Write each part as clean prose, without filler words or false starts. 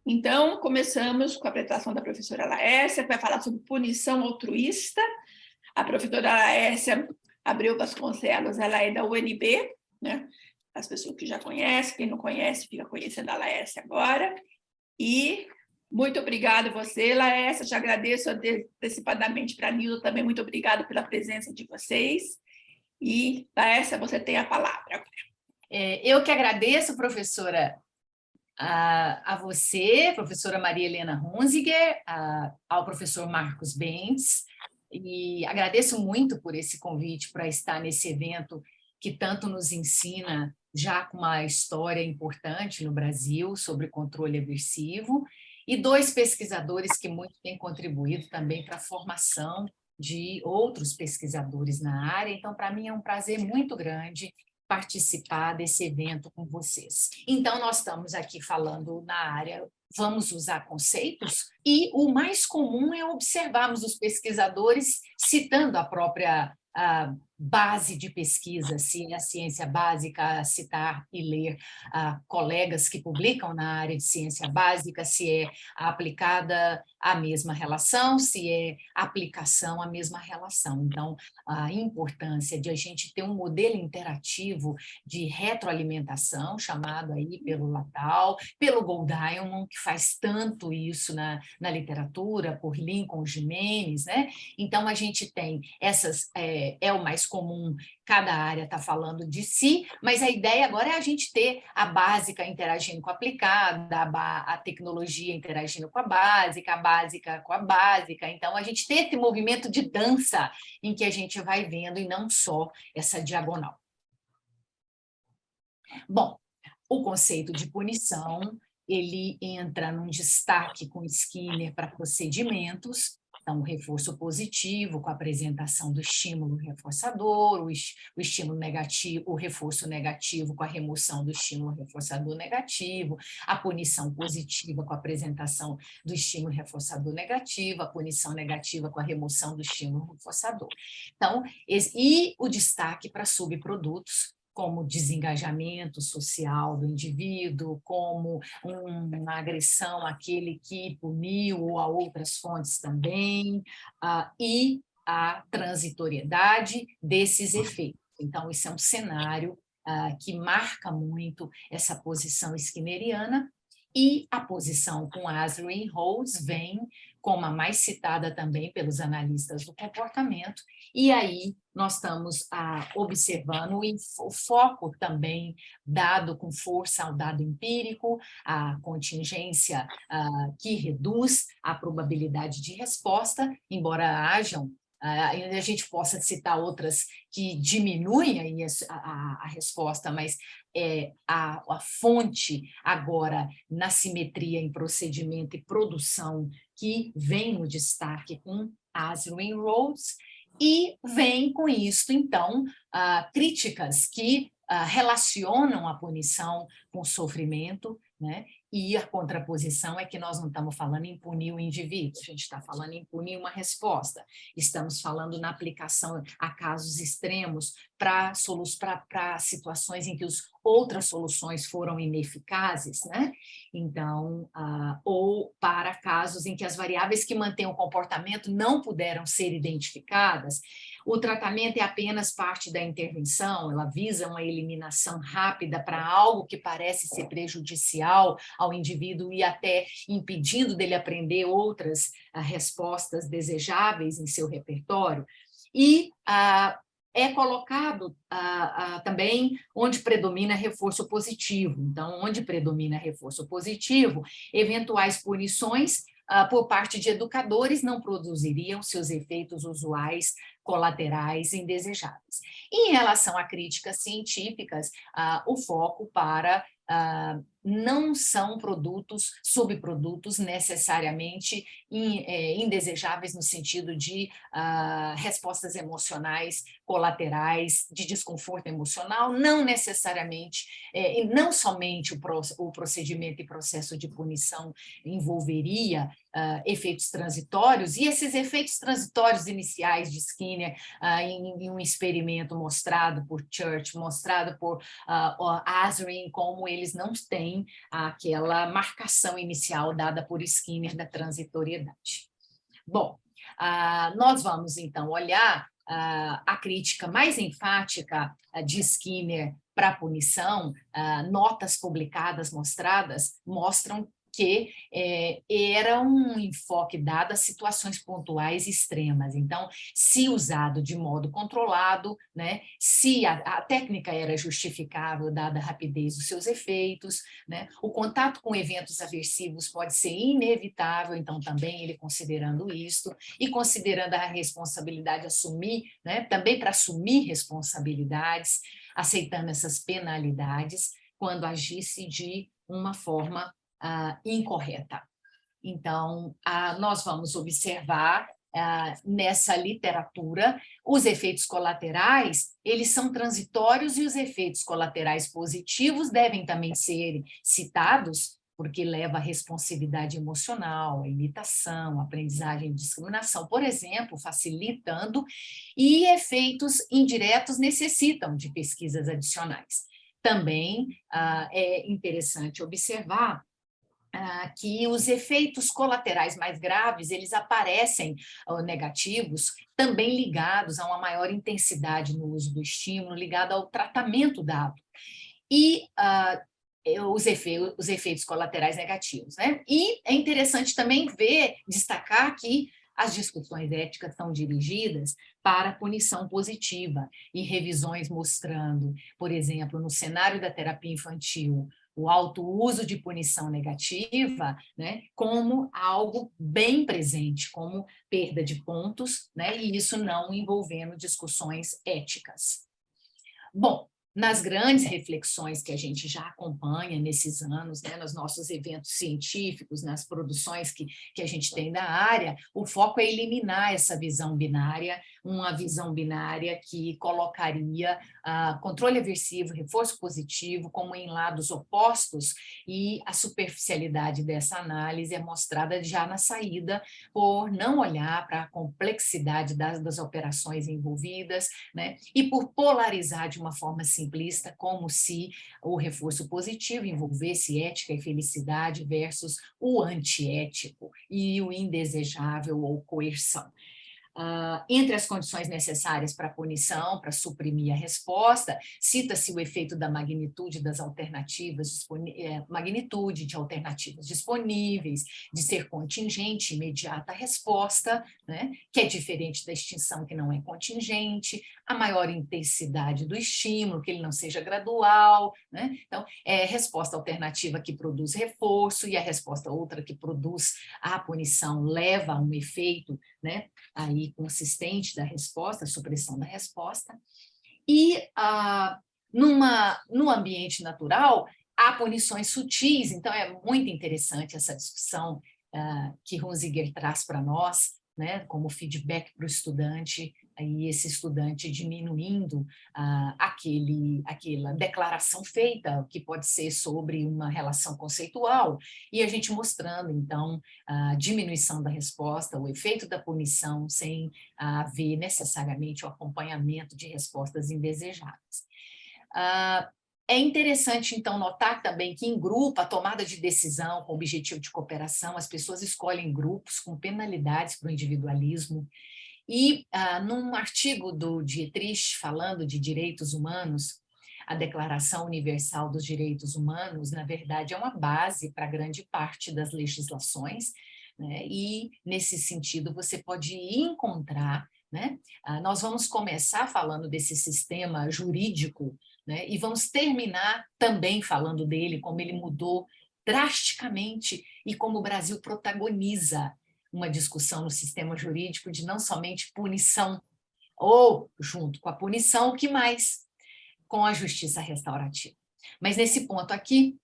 Então, começamos com a apresentação da professora Laércia, que vai falar sobre punição altruísta. A professora Laércia Abreu Vasconcelos, ela é da UNB, né? As pessoas que já conhecem, quem não conhece, fica conhecendo a Laércia agora. E muito obrigada a você, Laércia, te agradeço antecipadamente para a Nilda também, muito obrigada pela presença de vocês. E, Laércia, você tem a palavra. Eu que agradeço, professora, a você, professora Maria Helena Hunziger, ao professor Marcos Bentes, e agradeço muito por esse convite para estar nesse evento que tanto nos ensina, já com uma história importante no Brasil sobre controle aversivo, e dois pesquisadores que muito têm contribuído também para a formação de outros pesquisadores na área. Então, para mim é um prazer muito grande participar desse evento com vocês. Então, nós estamos aqui falando na área, vamos usar conceitos, e o mais comum é observarmos os pesquisadores citando a própria base de pesquisa, se é a ciência básica, citar e ler colegas que publicam na área de ciência básica, se é aplicada a mesma relação, se é aplicação a mesma relação. Então, a importância de a gente ter um modelo interativo de retroalimentação, chamado aí pelo Ladau, pelo Goldeiman, que faz tanto isso na literatura, por Lincoln Jimenez, né? Então, a gente tem essas, é o mais comum, cada área está falando de si, mas a ideia agora é a gente ter a básica interagindo com a aplicada, a tecnologia interagindo com a básica com a básica. Então, a gente ter esse movimento de dança em que a gente vai vendo e não só essa diagonal. Bom, o conceito de punição, ele entra num destaque com Skinner para procedimentos. Então, o reforço positivo, com a apresentação do estímulo reforçador, o estímulo negativo, o reforço negativo com a remoção do estímulo reforçador negativo, a punição positiva com a apresentação do estímulo reforçador negativo, a punição negativa com a remoção do estímulo reforçador. Então, e o destaque para subprodutos, como desengajamento social do indivíduo, como uma agressão àquele que puniu ou a outras fontes também, e a transitoriedade desses efeitos. Então, isso é um cenário que marca muito essa posição skinneriana, e a posição com Azrin e Rhodes vem como a mais citada também pelos analistas do comportamento, e aí nós estamos observando o foco também dado com força ao dado empírico, a contingência que reduz a probabilidade de resposta, embora hajam, a gente possa citar outras que diminuem aí a resposta, mas a fonte agora na simetria em procedimento e produção que vem no destaque com Azrin e Rhodes, e vem com isso, então, críticas que relacionam a punição com o sofrimento, né? E a contraposição é que nós não estamos falando em punir o indivíduo, a gente está falando em punir uma resposta. Estamos falando na aplicação a casos extremos para situações em que outras soluções foram ineficazes, né? Então, ou para casos em que as variáveis que mantêm o comportamento não puderam ser identificadas. O tratamento é apenas parte da intervenção, ela visa uma eliminação rápida para algo que parece ser prejudicial ao indivíduo e até impedindo dele aprender outras respostas desejáveis em seu repertório. E é colocado também onde predomina reforço positivo. Então, onde predomina reforço positivo, eventuais punições por parte de educadores não produziriam seus efeitos usuais colaterais indesejáveis. Em relação a críticas científicas, o foco para não são subprodutos necessariamente indesejáveis no sentido de respostas emocionais colaterais, de desconforto emocional, não necessariamente, e não somente o procedimento e processo de punição envolveria efeitos transitórios, e esses efeitos transitórios iniciais de Skinner, em um experimento mostrado por Church, mostrado por Azrin, como eles não têm aquela marcação inicial dada por Skinner da transitoriedade. Bom, nós vamos, então, olhar a crítica mais enfática de Skinner para a punição. Notas publicadas mostram que era um enfoque dado a situações pontuais extremas. Então, se usado de modo controlado, né, se a técnica era justificável, dada a rapidez dos seus efeitos, né, o contato com eventos aversivos pode ser inevitável, então também ele considerando isto, e considerando a responsabilidade assumir, né, também para assumir responsabilidades, aceitando essas penalidades, quando agisse de uma forma incorreta. Então, nós vamos observar nessa literatura os efeitos colaterais, eles são transitórios, e os efeitos colaterais positivos devem também ser citados, porque leva à responsividade emocional, à imitação, à aprendizagem e discriminação, por exemplo, facilitando, e efeitos indiretos necessitam de pesquisas adicionais. Também é interessante observar que os efeitos colaterais mais graves, eles aparecem negativos, também ligados a uma maior intensidade no uso do estímulo, ligado ao tratamento dado. E os efeitos colaterais negativos, né? E é interessante também destacar que as discussões éticas são dirigidas para a punição positiva, e revisões mostrando, por exemplo, no cenário da terapia infantil, o alto uso de punição negativa, né, como algo bem presente, como perda de pontos, né, e isso não envolvendo discussões éticas. Bom, nas grandes reflexões que a gente já acompanha nesses anos, né, nos nossos eventos científicos, nas produções que a gente tem da área, o foco é eliminar essa visão binária, uma visão binária que colocaria controle aversivo, reforço positivo como em lados opostos, e a superficialidade dessa análise é mostrada já na saída por não olhar para a complexidade das operações envolvidas, né, e por polarizar de uma forma simplista, como se o reforço positivo envolvesse ética e felicidade versus o antiético e o indesejável ou coerção. Entre as condições necessárias para a punição, para suprimir a resposta, cita-se o efeito da magnitude das alternativas, magnitude de alternativas disponíveis, de ser contingente, imediata a resposta, né, que é diferente da extinção, que não é contingente, a maior intensidade do estímulo, que ele não seja gradual, né? Então, resposta alternativa que produz reforço, e a resposta outra que produz a punição leva a um efeito, né, aí consistente da resposta, supressão da resposta. E no ambiente natural há punições sutis, então é muito interessante essa discussão que Hunziker traz para nós, né, como feedback para o estudante, e esse estudante diminuindo aquela declaração feita, que pode ser sobre uma relação conceitual, e a gente mostrando, então, a diminuição da resposta, o efeito da punição, sem haver necessariamente o acompanhamento de respostas indesejáveis. É interessante, então, notar também que, em grupo, a tomada de decisão com objetivo de cooperação, as pessoas escolhem grupos com penalidades para o individualismo. E, num artigo do Dietrich, falando de direitos humanos, a Declaração Universal dos Direitos Humanos, na verdade, é uma base para grande parte das legislações, né? E, nesse sentido, você pode encontrar, né? Nós vamos começar falando desse sistema jurídico, né? E vamos terminar também falando dele, como ele mudou drasticamente e como o Brasil protagoniza uma discussão no sistema jurídico de não somente punição, ou, junto com a punição, o que mais? Com a justiça restaurativa. Mas, nesse ponto aqui,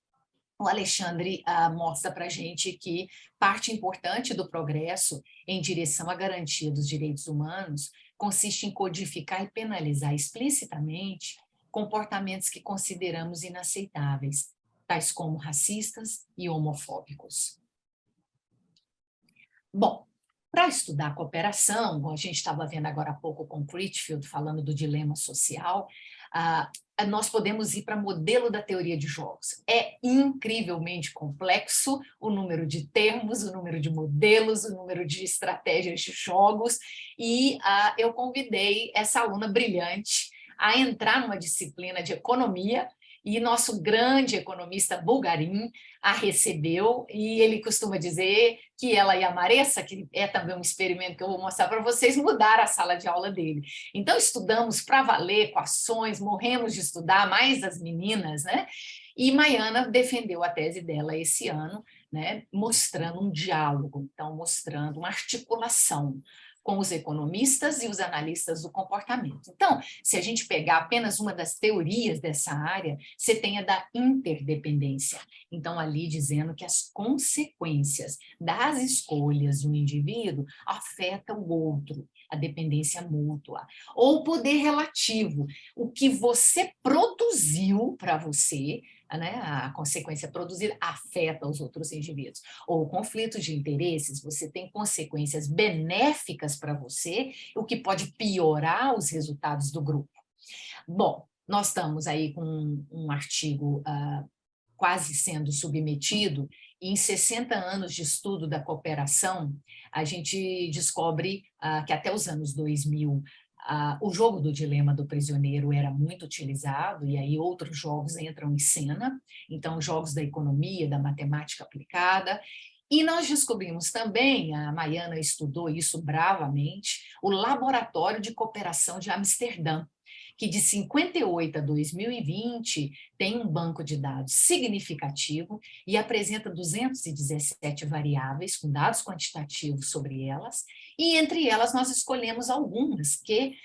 o Alexandre mostra para a gente que parte importante do progresso em direção à garantia dos direitos humanos consiste em codificar e penalizar explicitamente comportamentos que consideramos inaceitáveis, tais como racistas e homofóbicos. Bom, para estudar a cooperação, a gente estava vendo agora há pouco com Critchfield falando do dilema social, nós podemos ir para modelo da teoria de jogos. É incrivelmente complexo o número de termos, o número de modelos, o número de estratégias de jogos, e eu convidei essa aluna brilhante a entrar numa disciplina de economia, e nosso grande economista Bulgarin a recebeu, e ele costuma dizer que ela e a Maressa, que é também um experimento que eu vou mostrar para vocês, mudaram a sala de aula dele. Então, estudamos para valer equações, morremos de estudar, mais as meninas, né? E Maiana defendeu a tese dela esse ano, né? Mostrando um diálogo, então mostrando uma articulação com os economistas e os analistas do comportamento. Então, se a gente pegar apenas uma das teorias dessa área, você tem a da interdependência. Então, ali dizendo que as consequências das escolhas do indivíduo afetam o outro, a dependência mútua, ou o poder relativo, o que você produziu para você, né, a consequência produzida afeta os outros indivíduos. Ou conflitos de interesses, você tem consequências benéficas para você, o que pode piorar os resultados do grupo. Bom, nós estamos aí com um artigo quase sendo submetido, e em 60 anos de estudo da cooperação, a gente descobre que até os anos 2000, o jogo do dilema do prisioneiro era muito utilizado, e aí outros jogos entram em cena, então jogos da economia, da matemática aplicada, e nós descobrimos também, a Maiana estudou isso bravamente, o Laboratório de Cooperação de Amsterdã, que de 58 a 2020 tem um banco de dados significativo e apresenta 217 variáveis com dados quantitativos sobre elas, e entre elas nós escolhemos algumas que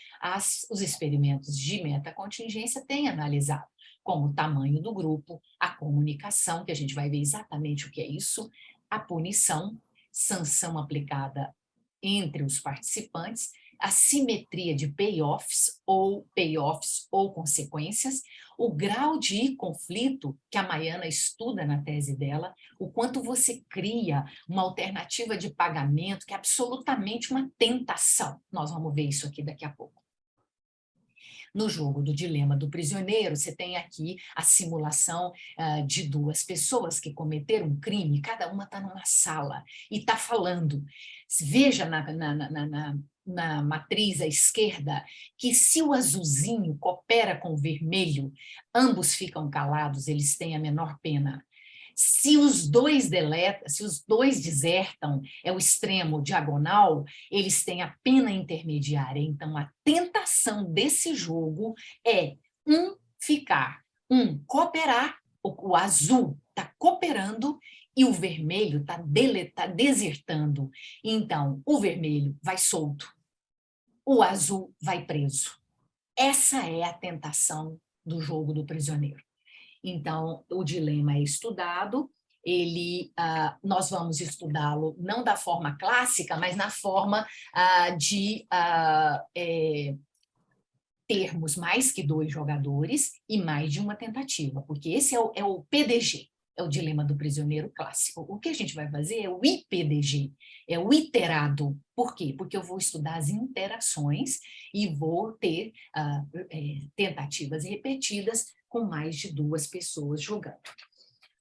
os experimentos de metacontingência têm analisado, como o tamanho do grupo, a comunicação, que a gente vai ver exatamente o que é isso, a punição, sanção aplicada entre os participantes, a simetria de payoffs ou consequências, o grau de conflito que a Maiana estuda na tese dela, o quanto você cria uma alternativa de pagamento que é absolutamente uma tentação. Nós vamos ver isso aqui daqui a pouco. No jogo do dilema do prisioneiro, você tem aqui a simulação de duas pessoas que cometeram um crime, cada uma está numa sala e está falando. Veja na matriz à esquerda que se o azulzinho coopera com o vermelho, ambos ficam calados, eles têm a menor pena. Se os dois desertam, é o extremo diagonal, eles têm a pena intermediária. Então, a tentação desse jogo é cooperar, o azul está cooperando e o vermelho está desertando. Então, o vermelho vai solto, o azul vai preso. Essa é a tentação do jogo do prisioneiro. Então, o dilema é estudado, nós vamos estudá-lo não da forma clássica, mas na forma de termos mais que 2 jogadores e mais de uma tentativa, porque esse é o PDG, é o dilema do prisioneiro clássico. O que a gente vai fazer é o IPDG, é o iterado. Por quê? Porque eu vou estudar as interações e vou ter tentativas repetidas com mais de 2 pessoas jogando.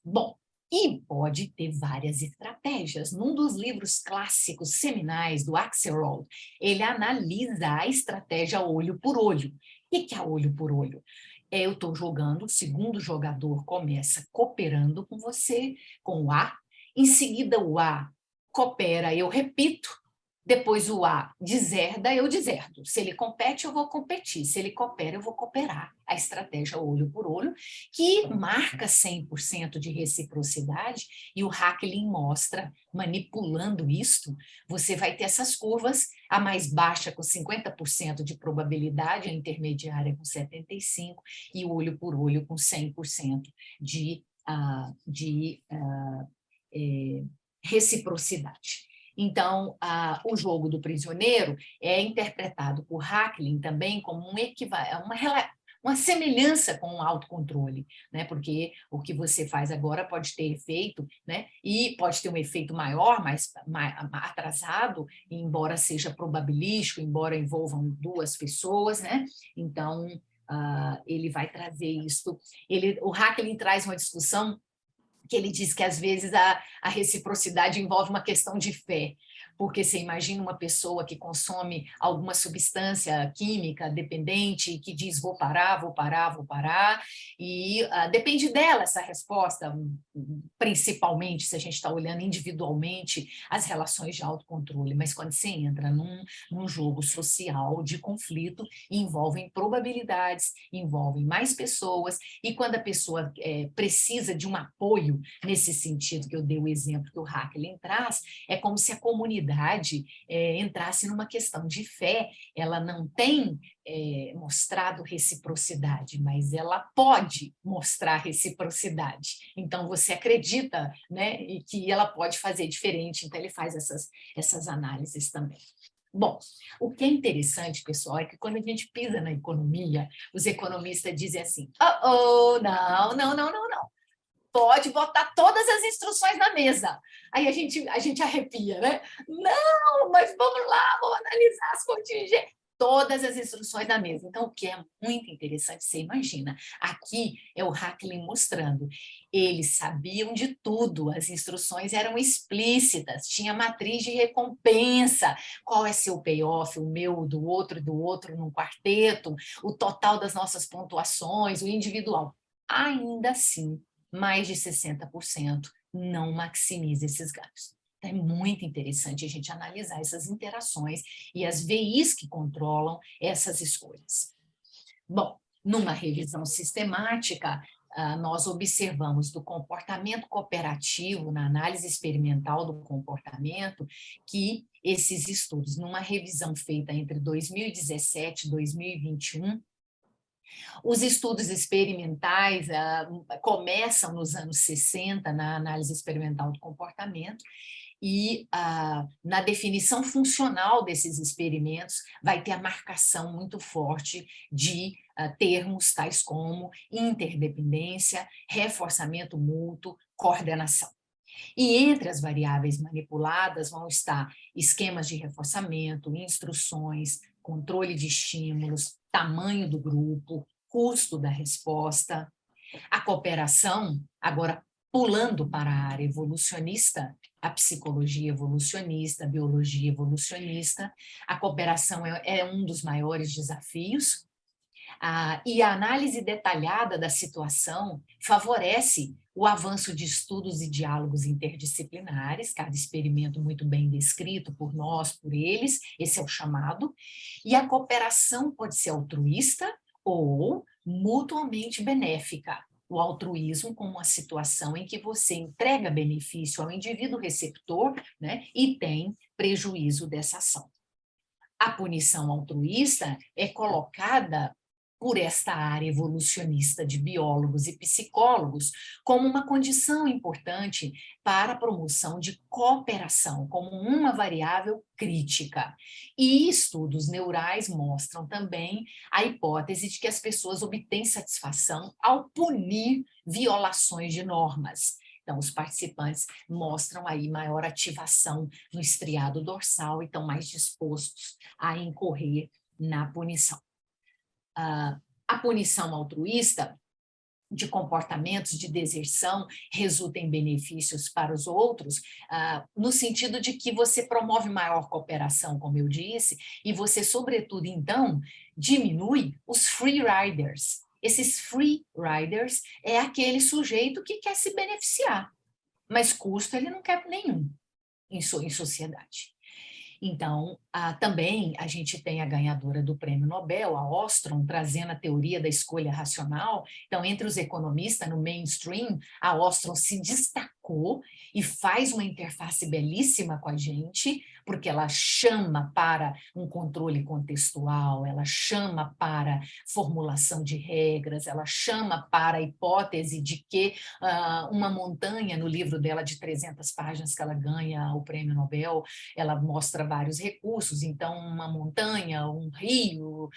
Bom, e pode ter várias estratégias. Num dos livros clássicos seminais do Axelrod, ele analisa a estratégia olho por olho. O que é olho por olho? Eu estou jogando, o segundo jogador começa cooperando com você, com o A, em seguida o A coopera, eu repito, depois o A deserda, eu deserdo. Se ele compete, eu vou competir. Se ele coopera, eu vou cooperar. A estratégia olho por olho, que marca 100% de reciprocidade, e o Hacklin mostra, manipulando isto, você vai ter essas curvas, a mais baixa com 50% de probabilidade, a intermediária com 75%, e o olho por olho com 100% de de reciprocidade. Então, o jogo do prisioneiro é interpretado por Hacklin também como uma semelhança com o autocontrole, né? Porque o que você faz agora pode ter efeito, né? E pode ter um efeito maior, mais atrasado, embora seja probabilístico, embora envolvam duas pessoas, né? Então, ele vai trazer isso. O Hacklin traz uma discussão que ele diz que, às vezes, a reciprocidade envolve uma questão de fé, porque você imagina uma pessoa que consome alguma substância química dependente e que diz vou parar, vou parar, vou parar, e depende dela essa resposta, principalmente se a gente está olhando individualmente as relações de autocontrole, mas quando você entra num jogo social de conflito, envolvem probabilidades, envolvem mais pessoas, e quando a pessoa precisa de um apoio, nesse sentido que eu dei o exemplo que o Hacklin traz, é como se a comunidade entrasse numa questão de fé. Ela não tem mostrado reciprocidade, mas ela pode mostrar reciprocidade. Então, você acredita, né, e que ela pode fazer diferente, então ele faz essas análises também. Bom, o que é interessante, pessoal, é que quando a gente pisa na economia, os economistas dizem assim, não. Pode botar todas as instruções na mesa. Aí a gente arrepia, né? Não, mas vamos lá, vamos analisar as contingências. Todas as instruções na mesa. Então, o que é muito interessante, você imagina, aqui é o Hacklin mostrando. Eles sabiam de tudo, as instruções eram explícitas, tinha matriz de recompensa, qual é seu payoff, o meu, do outro num quarteto, o total das nossas pontuações, o individual. Ainda assim, mais de 60% não maximiza esses ganhos. Então, é muito interessante a gente analisar essas interações e as VIs que controlam essas escolhas. Bom, numa revisão sistemática, nós observamos do comportamento cooperativo, na análise experimental do comportamento, que esses estudos, numa revisão feita entre 2017 e 2021, os estudos experimentais começam nos anos 60, na análise experimental do comportamento, e na definição funcional desses experimentos vai ter a marcação muito forte de termos tais como interdependência, reforçamento mútuo, coordenação. E entre as variáveis manipuladas vão estar esquemas de reforçamento, instruções, controle de estímulos, tamanho do grupo, custo da resposta. A cooperação, agora pulando para a área evolucionista, a psicologia evolucionista, a biologia evolucionista, a cooperação é um dos maiores desafios, e a análise detalhada da situação favorece o avanço de estudos e diálogos interdisciplinares, cada experimento muito bem descrito por nós, por eles, esse é o chamado, e a cooperação pode ser altruísta ou mutuamente benéfica. O altruísmo como uma situação em que você entrega benefício ao indivíduo receptor, né, e tem prejuízo dessa ação. A punição altruísta é colocada por esta área evolucionista de biólogos e psicólogos como uma condição importante para a promoção de cooperação, como uma variável crítica. E estudos neurais mostram também a hipótese de que as pessoas obtêm satisfação ao punir violações de normas. Então, os participantes mostram aí maior ativação no estriado dorsal e estão mais dispostos a incorrer na punição. A punição altruísta de comportamentos de deserção resulta em benefícios para os outros, no sentido de que você promove maior cooperação, como eu disse, e você, sobretudo, então, diminui os free riders. Esses free riders é aquele sujeito que quer se beneficiar, mas custo ele não quer nenhum em sociedade. Então, também a gente tem a ganhadora do Prêmio Nobel, a Ostrom, trazendo a teoria da escolha racional. Então, entre os economistas no mainstream, a Ostrom se destacou e faz uma interface belíssima com a gente, porque ela chama para um controle contextual, ela chama para formulação de regras, ela chama para a hipótese de que uma montanha, no livro dela de 300 páginas que ela ganha o prêmio Nobel, ela mostra vários recursos, então uma montanha, um rio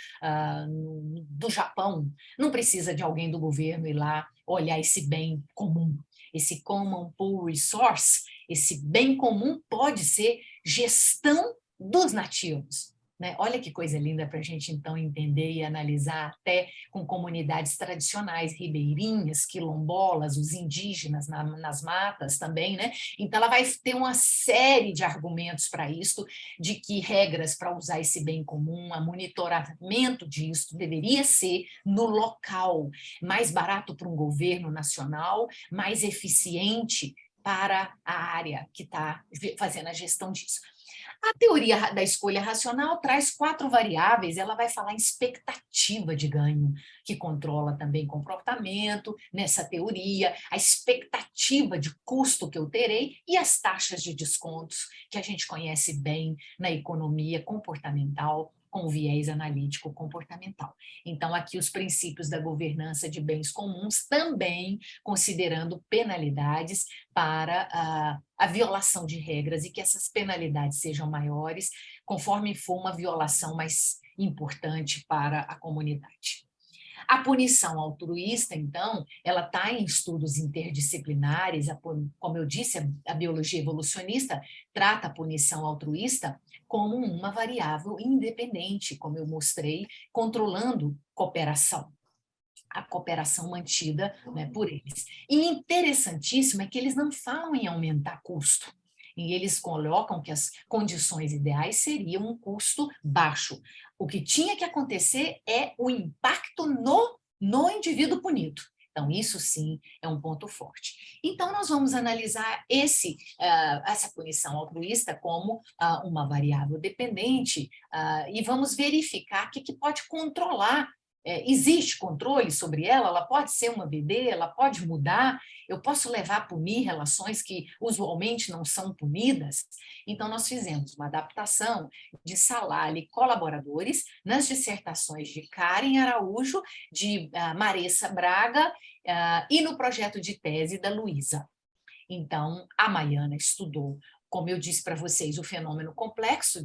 do Japão, não precisa de alguém do governo ir lá olhar esse bem comum, esse common pool resource, esse bem comum pode ser gestão dos nativos, né? Olha que coisa linda para a gente, então, entender e analisar até com comunidades tradicionais, ribeirinhas, quilombolas, os indígenas nas matas também, né? Então, ela vai ter uma série de argumentos para isso, de que regras para usar esse bem comum, a monitoramento disso deveria ser no local, mais barato para um governo nacional, mais eficiente para a área que está fazendo a gestão disso. A teoria da escolha racional traz 4 variáveis, ela vai falar em expectativa de ganho, que controla também comportamento, nessa teoria, a expectativa de custo que eu terei e as taxas de descontos, que a gente conhece bem na economia comportamental, com viés analítico comportamental. Então, aqui os princípios da governança de bens comuns, também considerando penalidades para a violação de regras e que essas penalidades sejam maiores, conforme for uma violação mais importante para a comunidade. A punição altruísta, então, ela está em estudos interdisciplinares, como eu disse, a biologia evolucionista trata a punição altruísta como uma variável independente, como eu mostrei, controlando cooperação, a cooperação mantida, né, por eles. E interessantíssimo é que eles não falam em aumentar custo, e eles colocam que as condições ideais seriam um custo baixo. O que tinha que acontecer é o impacto no indivíduo punido. Então, isso sim é um ponto forte. Então, nós vamos analisar essa punição altruísta como uma variável dependente e vamos verificar o que pode controlar. Existe controle sobre ela? Ela pode ser uma BD, ela pode mudar, eu posso levar a punir relações que usualmente não são punidas? Então, nós fizemos uma adaptação de Salal e colaboradores nas dissertações de Karen Araújo, de Maressa Braga e no projeto de tese da Luísa. Então, a Maiana estudou, como eu disse para vocês, o fenômeno complexo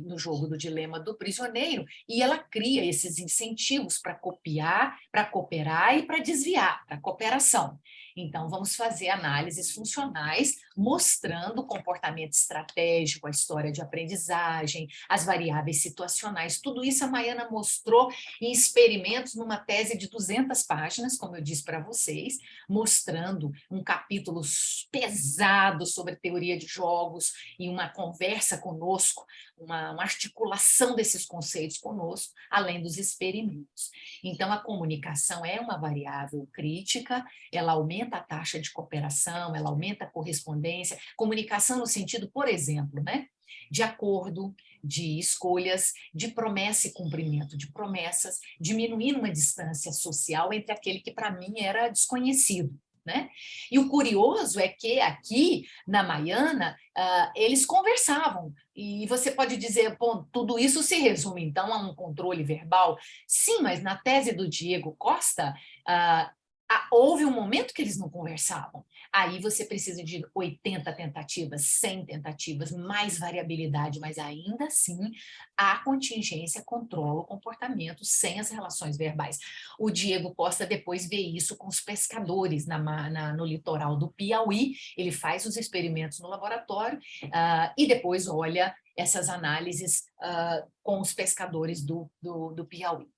no jogo do dilema do prisioneiro, e ela cria esses incentivos para copiar, para cooperar e para desviar, para cooperação. Então, vamos fazer análises funcionais mostrando o comportamento estratégico, a história de aprendizagem, as variáveis situacionais. Tudo isso a Maiana mostrou em experimentos numa tese de 200 páginas, como eu disse para vocês, mostrando um capítulo pesado sobre teoria de jogos e uma conversa conosco, uma articulação desses conceitos conosco, além dos experimentos. Então, a comunicação é uma variável crítica, ela aumenta a taxa de cooperação, ela aumenta a correspondência, comunicação no sentido, por exemplo, né, de acordo, de escolhas, de promessa e cumprimento de promessas, diminuindo uma distância social entre aquele que para mim era desconhecido. Né? E o curioso é que aqui na Maiana eles conversavam, e você pode dizer, bom, tudo isso se resume então a um controle verbal? Sim, mas na tese do Diego Costa houve um momento que eles não conversavam. Aí você precisa de 80 tentativas, 100 tentativas, mais variabilidade, mas ainda assim a contingência controla o comportamento sem as relações verbais. O Diego Costa depois vê isso com os pescadores no litoral do Piauí, ele faz os experimentos no laboratório e depois olha essas análises com os pescadores do Piauí.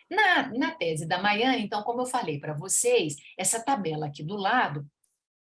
Na tese da Maiana, então, como eu falei para vocês, essa tabela aqui do lado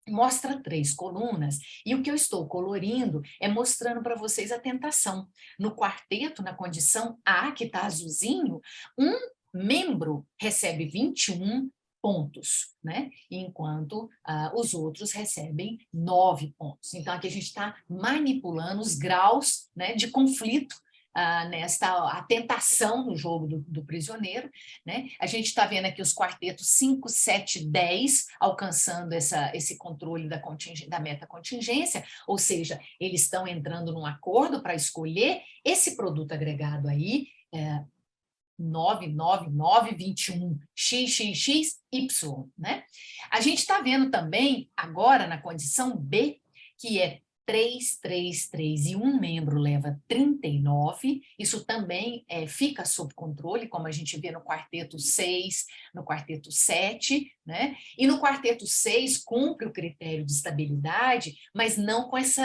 mostra 3 colunas, e o que eu estou colorindo é mostrando para vocês a tentação. No quarteto, na condição A, que está azulzinho, um membro recebe 21 pontos, né? Enquanto os outros recebem 9 pontos. Então, aqui a gente está manipulando os graus, né, de conflito a tentação no jogo do prisioneiro, né? A gente está vendo aqui os quartetos 5, 7, 10 alcançando esse controle da meta-contingência, ou seja, eles estão entrando num acordo para escolher esse produto agregado aí, 99921 XXXY, né? A gente está vendo também, agora, na condição B, que é 3, 3, 3 e um membro leva 39, isso também fica sob controle, como a gente vê no quarteto 6, no quarteto 7, né? E no quarteto 6 cumpre o critério de estabilidade, mas não com essa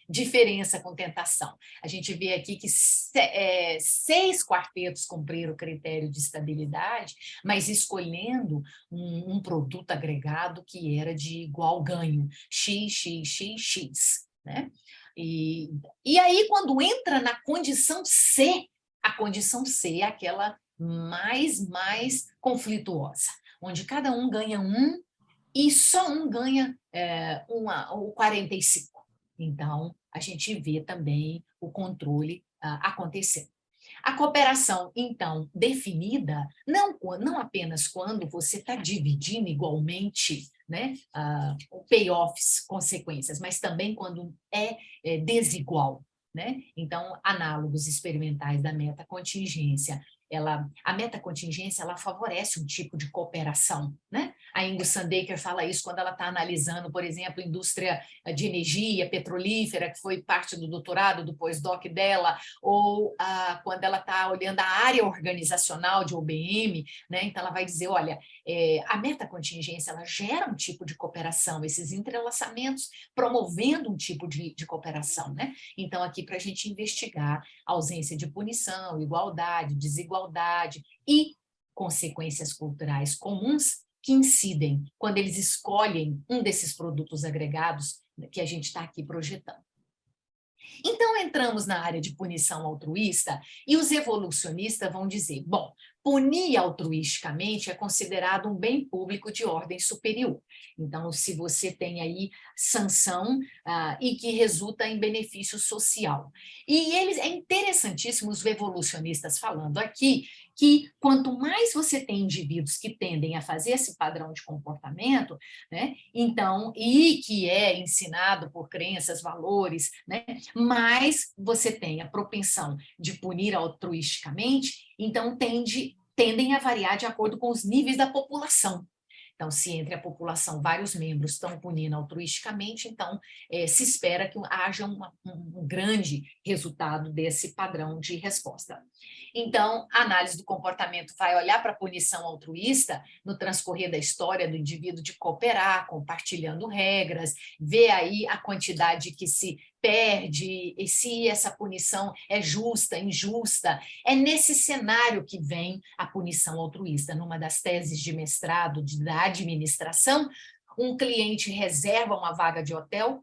diferença com tentação. A gente vê aqui que 6 quartetos cumpriram o critério de estabilidade, mas escolhendo um produto agregado que era de igual ganho, XXXX. Né? E aí, quando entra na condição C, a condição C é aquela mais conflituosa, onde cada um ganha um e só um ganha o 45. Então, a gente vê também o controle acontecer. A cooperação, então, definida, não apenas quando você está dividindo igualmente, né, payoffs, consequências, mas também quando é desigual, né? Então, análogos experimentais da metacontingência. A metacontingência, ela favorece um tipo de cooperação, né? A Ingo Sandaker fala isso quando ela está analisando, por exemplo, indústria de energia petrolífera, que foi parte do doutorado, do pós-doc dela, ou quando ela está olhando a área organizacional de OBM, né? Então ela vai dizer, olha, a metacontingência, ela gera um tipo de cooperação, esses entrelaçamentos promovendo um tipo de cooperação, né? Então, aqui para a gente investigar a ausência de punição, igualdade, desigualdade e consequências culturais comuns que incidem quando eles escolhem um desses produtos agregados que a gente está aqui projetando. Então, entramos na área de punição altruísta e os evolucionistas vão dizer, bom, punir altruisticamente é considerado um bem público de ordem superior. Então, se você tem aí sanção e que resulta em benefício social. E é interessantíssimo os evolucionistas falando aqui que quanto mais você tem indivíduos que tendem a fazer esse padrão de comportamento, né, então, e que é ensinado por crenças, valores, né, mais você tem a propensão de punir altruisticamente, então tendem a variar de acordo com os níveis da população. Então, se entre a população vários membros estão punindo altruisticamente, então se espera que haja um grande resultado desse padrão de resposta. Então, a análise do comportamento vai olhar para a punição altruísta no transcorrer da história do indivíduo de cooperar, compartilhando regras, ver aí a quantidade que se perde, e se essa punição é justa, injusta. É nesse cenário que vem a punição altruísta. Numa das teses de mestrado da administração, um cliente reserva uma vaga de hotel,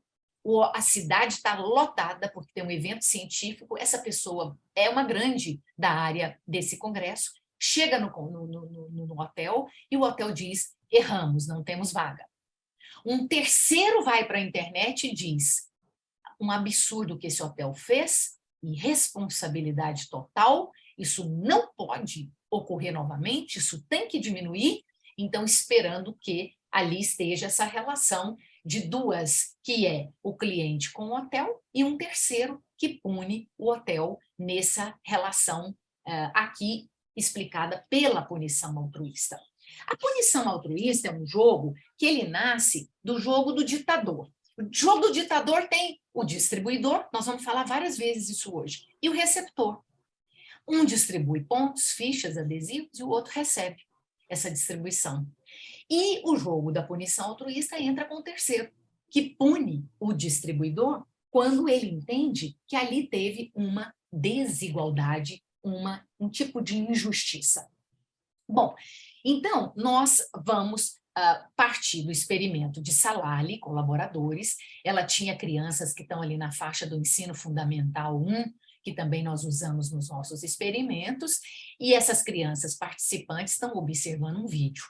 a cidade está lotada porque tem um evento científico, essa pessoa é uma grande da área desse congresso, chega no hotel e o hotel diz, erramos, não temos vaga. Um terceiro vai para a internet e diz, um absurdo que esse hotel fez, irresponsabilidade total, isso não pode ocorrer novamente, isso tem que diminuir, então esperando que ali esteja essa relação de duas, que é o cliente com o hotel, e um terceiro que pune o hotel nessa relação aqui explicada pela punição altruísta. A punição altruísta é um jogo que ele nasce do jogo do ditador. O jogo do ditador tem o distribuidor, nós vamos falar várias vezes isso hoje, e o receptor. Um distribui pontos, fichas, adesivos, e o outro recebe essa distribuição. E o jogo da punição altruísta entra com o terceiro, que pune o distribuidor quando ele entende que ali teve uma desigualdade, um tipo de injustiça. Bom, então, nós vamos partir do experimento de Salali, colaboradores. Ela tinha crianças que estão ali na faixa do ensino fundamental 1, que também nós usamos nos nossos experimentos, e essas crianças participantes estão observando um vídeo.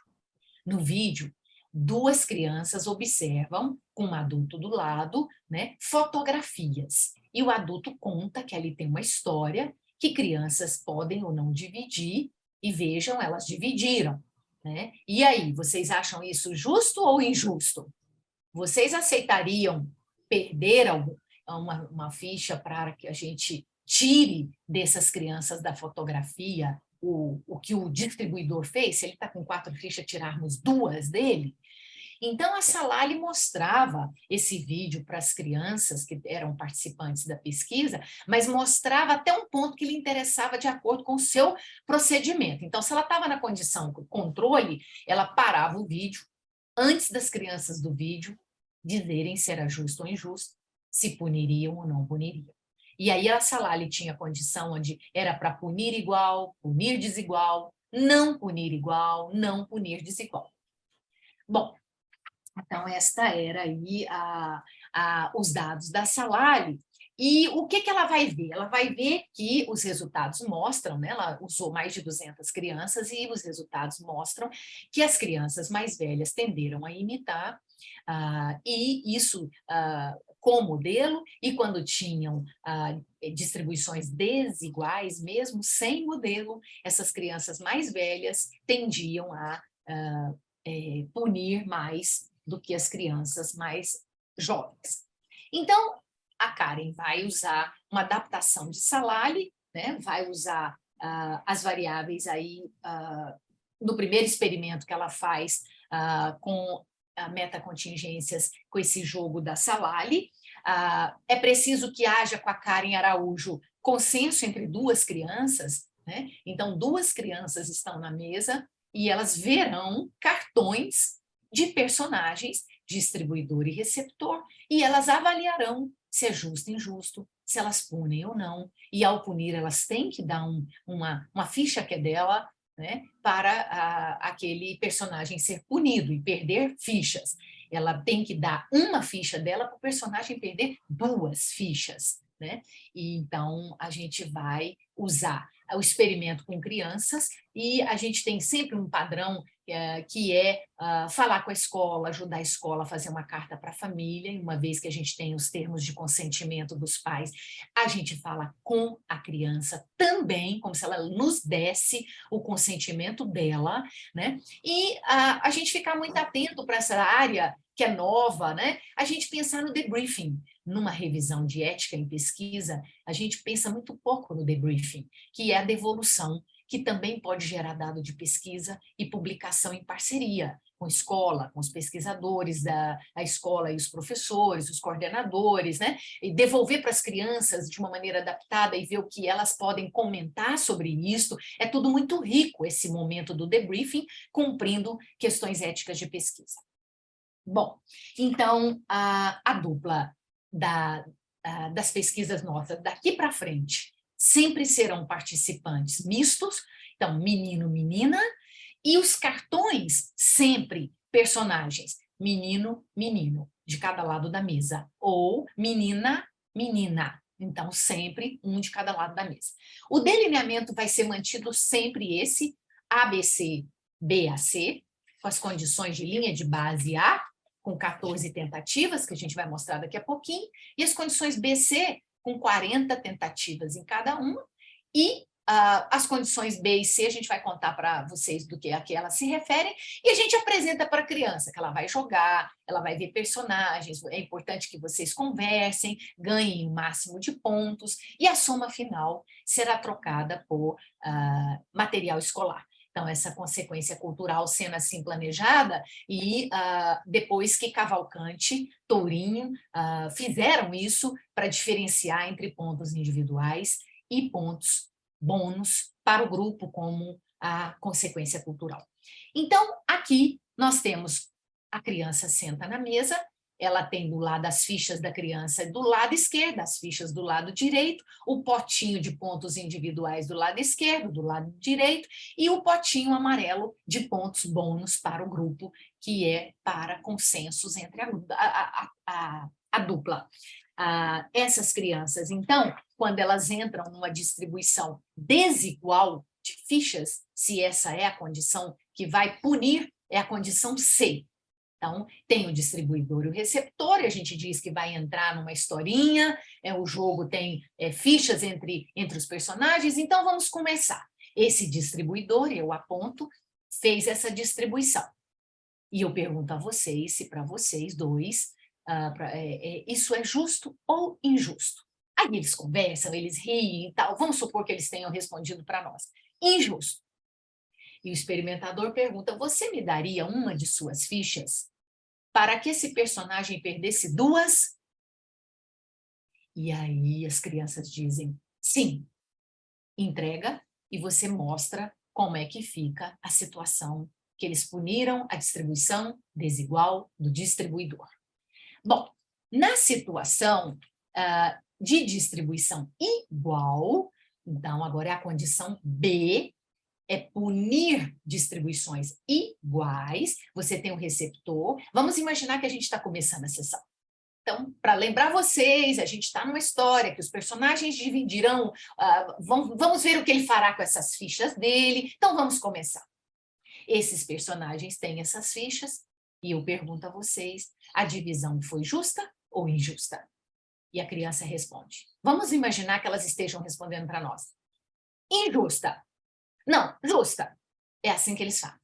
No vídeo, duas crianças observam, com um adulto do lado, né, fotografias, e o adulto conta que ali tem uma história que crianças podem ou não dividir, e vejam, elas dividiram, né? E aí, vocês acham isso justo ou injusto? Vocês aceitariam perder uma ficha para que a gente tire dessas crianças da fotografia o que o distribuidor fez? Se ele está com 4 fichas, tirarmos 2 dele? Então, a Salali mostrava esse vídeo para as crianças que eram participantes da pesquisa, mas mostrava até um ponto que lhe interessava de acordo com o seu procedimento. Então, se ela estava na condição controle, ela parava o vídeo antes das crianças do vídeo dizerem se era justo ou injusto, se puniriam ou não puniriam. E aí a Salali tinha condição onde era para punir igual, punir desigual, não punir igual, não punir desigual. Bom, então, esta era aí os dados da Salali. E o que ela vai ver? Ela vai ver que os resultados mostram, né? Ela usou mais de 200 crianças e os resultados mostram que as crianças mais velhas tenderam a imitar, e isso com modelo, e quando tinham distribuições desiguais, mesmo sem modelo, essas crianças mais velhas tendiam a punir mais do que as crianças mais jovens. Então, a Karen vai usar uma adaptação de Salali, né? Vai usar as variáveis aí no primeiro experimento que ela faz com metacontingências, com esse jogo da Salali. É preciso que haja com a Karen Araújo consenso entre 2 crianças, né? Então, 2 crianças estão na mesa e elas verão cartões de personagens, distribuidor e receptor, e elas avaliarão se é justo ou injusto, se elas punem ou não, e ao punir elas têm que dar uma ficha que é dela, né, para aquele personagem ser punido e perder fichas. Ela tem que dar uma ficha dela para o personagem perder 2 fichas, né? E então a gente vai usar o experimento com crianças e a gente tem sempre um padrão que é falar com a escola, ajudar a escola a fazer uma carta para a família, e uma vez que a gente tem os termos de consentimento dos pais, a gente fala com a criança também, como se ela nos desse o consentimento dela, né? E a gente ficar muito atento para essa área que é nova, né? A gente pensar no debriefing. Numa revisão de ética em pesquisa, a gente pensa muito pouco no debriefing, que é a devolução, que também pode gerar dado de pesquisa e publicação em parceria com a escola, com os pesquisadores da escola e os professores, os coordenadores, né? E devolver para as crianças de uma maneira adaptada e ver o que elas podem comentar sobre isso. É tudo muito rico, esse momento do debriefing, cumprindo questões éticas de pesquisa. Bom, então, a dupla das pesquisas nossas daqui para frente sempre serão participantes mistos, então menino, menina, e os cartões sempre personagens menino, menino, de cada lado da mesa, ou menina, menina, então sempre um de cada lado da mesa. O delineamento vai ser mantido sempre esse ABC, BAC, com as condições de linha de base A, com 14 tentativas, que a gente vai mostrar daqui a pouquinho, e as condições BC, com 40 tentativas em cada uma, e as condições B e C a gente vai contar para vocês do que a que elas se referem, e a gente apresenta para a criança, que ela vai jogar, ela vai ver personagens, é importante que vocês conversem, ganhem o máximo de pontos, e a soma final será trocada por material escolar. Então, essa consequência cultural sendo assim planejada, e depois que Cavalcante, Tourinho fizeram isso para diferenciar entre pontos individuais e pontos bônus para o grupo como a consequência cultural. Então, aqui nós temos a criança senta na mesa, ela tem do lado as fichas da criança do lado esquerdo, as fichas do lado direito, o potinho de pontos individuais do lado esquerdo, do lado direito, e o potinho amarelo de pontos bônus para o grupo, que é para consensos entre a dupla. Essas crianças, então, quando elas entram numa distribuição desigual de fichas, se essa é a condição que vai punir, é a condição C. Então, tem o distribuidor e o receptor, e a gente diz que vai entrar numa historinha, o jogo tem fichas entre os personagens, então vamos começar. Esse distribuidor, eu aponto, fez essa distribuição. E eu pergunto a vocês, se para vocês dois, isso é justo ou injusto? Aí eles conversam, eles riem e tal, vamos supor que eles tenham respondido para nós. Injusto. E o experimentador pergunta, você me daria uma de suas fichas para que esse personagem perdesse duas? E aí as crianças dizem, sim, entrega e você mostra como é que fica a situação que eles puniram a distribuição desigual do distribuidor. Bom, na situação de distribuição igual, então agora é a condição B, é punir distribuições iguais, você tem o receptor. Vamos imaginar que a gente está começando a sessão. Então, para lembrar vocês, a gente está numa história que os personagens dividirão, vamos ver o que ele fará com essas fichas dele. Então, vamos começar. Esses personagens têm essas fichas e eu pergunto a vocês, a divisão foi justa ou injusta? E a criança responde. Vamos imaginar que elas estejam respondendo para nós. Injusta. Não, justa. É assim que eles falam.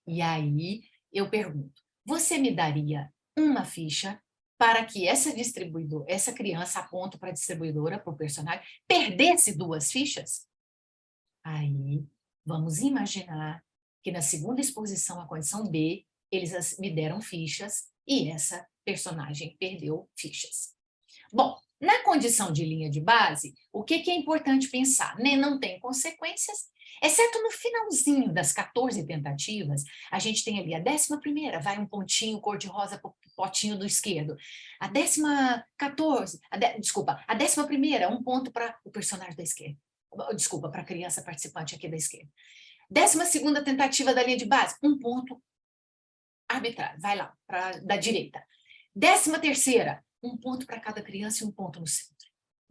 E aí eu pergunto, você me daria uma ficha para que essa criança, aponto para a distribuidora, para o personagem, perdesse duas fichas? Aí vamos imaginar que na segunda exposição, a condição B, eles me deram fichas e essa personagem perdeu fichas. Bom, na condição de linha de base, o que é importante pensar? Não tem consequências, exceto no finalzinho das 14 tentativas, a gente tem ali a 11ª, vai um pontinho cor-de-rosa para o potinho do esquerdo. A 14ª, a 11ª, um ponto para o personagem da esquerda. Desculpa, para a criança participante aqui da esquerda. 12ª tentativa da linha de base, um ponto arbitrário, vai lá, da direita. 13ª, um ponto para cada criança e um ponto no centro.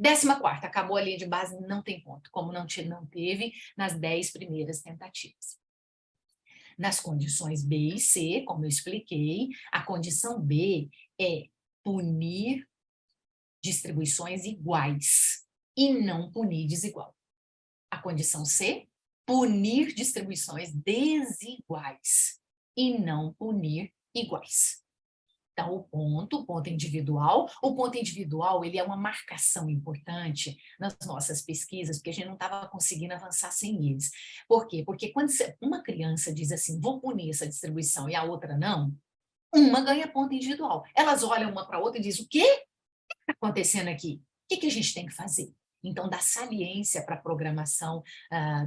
14ª, acabou a linha de base, não tem ponto, como não teve nas 10 primeiras tentativas. Nas condições B e C, como eu expliquei, a condição B é punir distribuições iguais e não punir desigual. A condição C, punir distribuições desiguais e não punir iguais. Então, o ponto individual, ele é uma marcação importante nas nossas pesquisas, porque a gente não estava conseguindo avançar sem eles. Por quê? Porque quando uma criança diz assim, vou punir essa distribuição e a outra não, uma ganha ponto individual. Elas olham uma para a outra e dizem, o quê? O que está acontecendo aqui? O que a gente tem que fazer? Então, dá saliência para a programação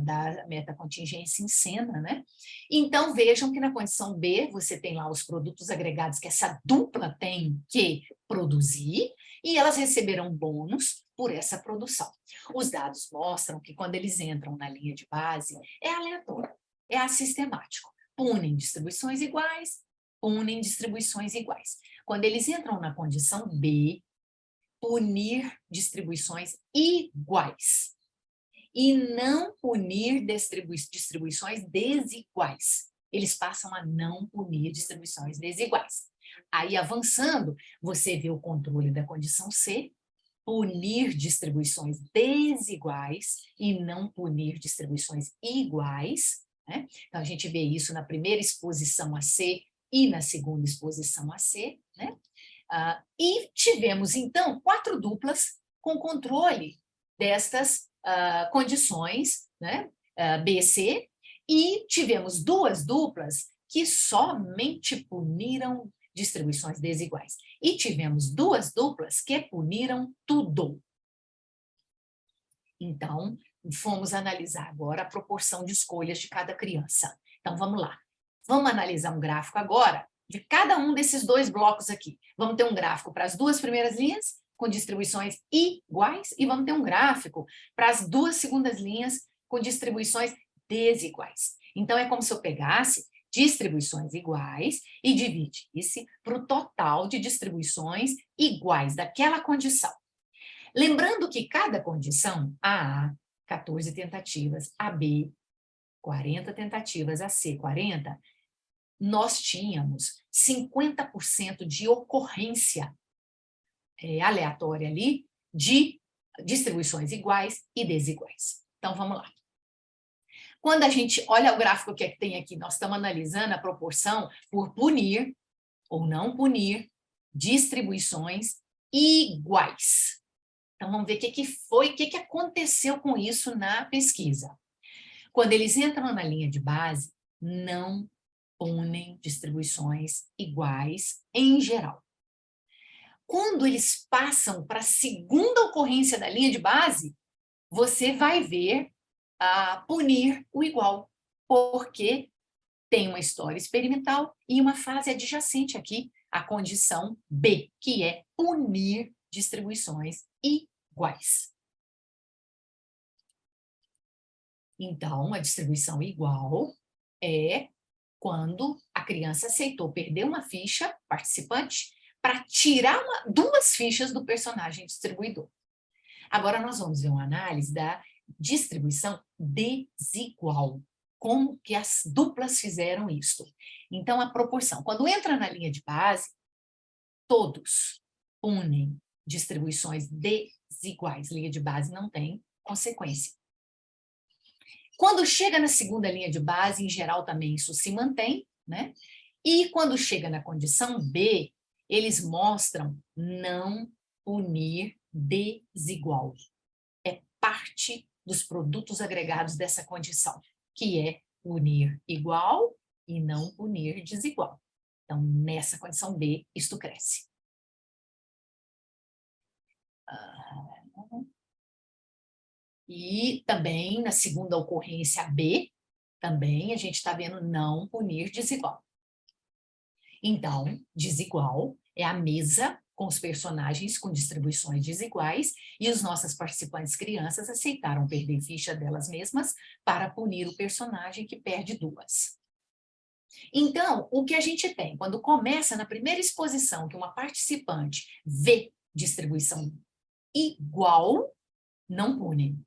da metacontingência em cena, né? Então, vejam que na condição B, você tem lá os produtos agregados que essa dupla tem que produzir e elas receberão bônus por essa produção. Os dados mostram que quando eles entram na linha de base, é aleatório, é assistemático. Punem distribuições iguais, punem distribuições iguais. Quando eles entram na condição B, punir distribuições iguais e não punir distribuições desiguais. Eles passam a não punir distribuições desiguais. Aí, avançando, você vê o controle da condição C, punir distribuições desiguais e não punir distribuições iguais, né? Então, a gente vê isso na primeira exposição a C e na segunda exposição a C, né? E tivemos, então, 4 duplas com controle destas condições, né, B, C, e tivemos 2 duplas que somente puniram distribuições desiguais. E tivemos 2 duplas que puniram tudo. Então, fomos analisar agora a proporção de escolhas de cada criança. Então, vamos lá. Vamos analisar um gráfico agora de cada um desses 2 blocos aqui. Vamos ter um gráfico para as 2 primeiras linhas, com distribuições iguais, e vamos ter um gráfico para as 2 segundas linhas, com distribuições desiguais. Então, é como se eu pegasse distribuições iguais e dividisse para o total de distribuições iguais daquela condição. Lembrando que cada condição, a 14 tentativas, a B, 40 tentativas, a C, 40, nós tínhamos 50% de ocorrência aleatória ali de distribuições iguais e desiguais. Então, vamos lá. Quando a gente olha o gráfico que tem aqui, nós estamos analisando a proporção por punir ou não punir distribuições iguais. Então, vamos ver o que aconteceu com isso na pesquisa. Quando eles entram na linha de base, não punem distribuições iguais em geral. Quando eles passam para a segunda ocorrência da linha de base, você vai ver punir o igual, porque tem uma história experimental e uma fase adjacente aqui, a condição B, que é punir distribuições iguais. Então, a distribuição igual é quando a criança aceitou perder uma ficha participante para tirar duas fichas do personagem distribuidor. Agora nós vamos ver uma análise da distribuição desigual. Como que as duplas fizeram isso? Então, a proporção. Quando entra na linha de base, todos unem distribuições desiguais. Linha de base não tem consequência. Quando chega na segunda linha de base, em geral também isso se mantém, né? E quando chega na condição B, eles mostram não punir desigual. É parte dos produtos agregados dessa condição, que é punir igual e não punir desigual. Então, nessa condição B, isto cresce. E também, na segunda ocorrência B, também a gente está vendo não punir desigual. Então, desigual é a mesa com os personagens com distribuições desiguais e as nossas participantes crianças aceitaram perder ficha delas mesmas para punir o personagem que perde duas. Então, o que a gente tem, quando começa na primeira exposição que uma participante vê distribuição igual, não pune.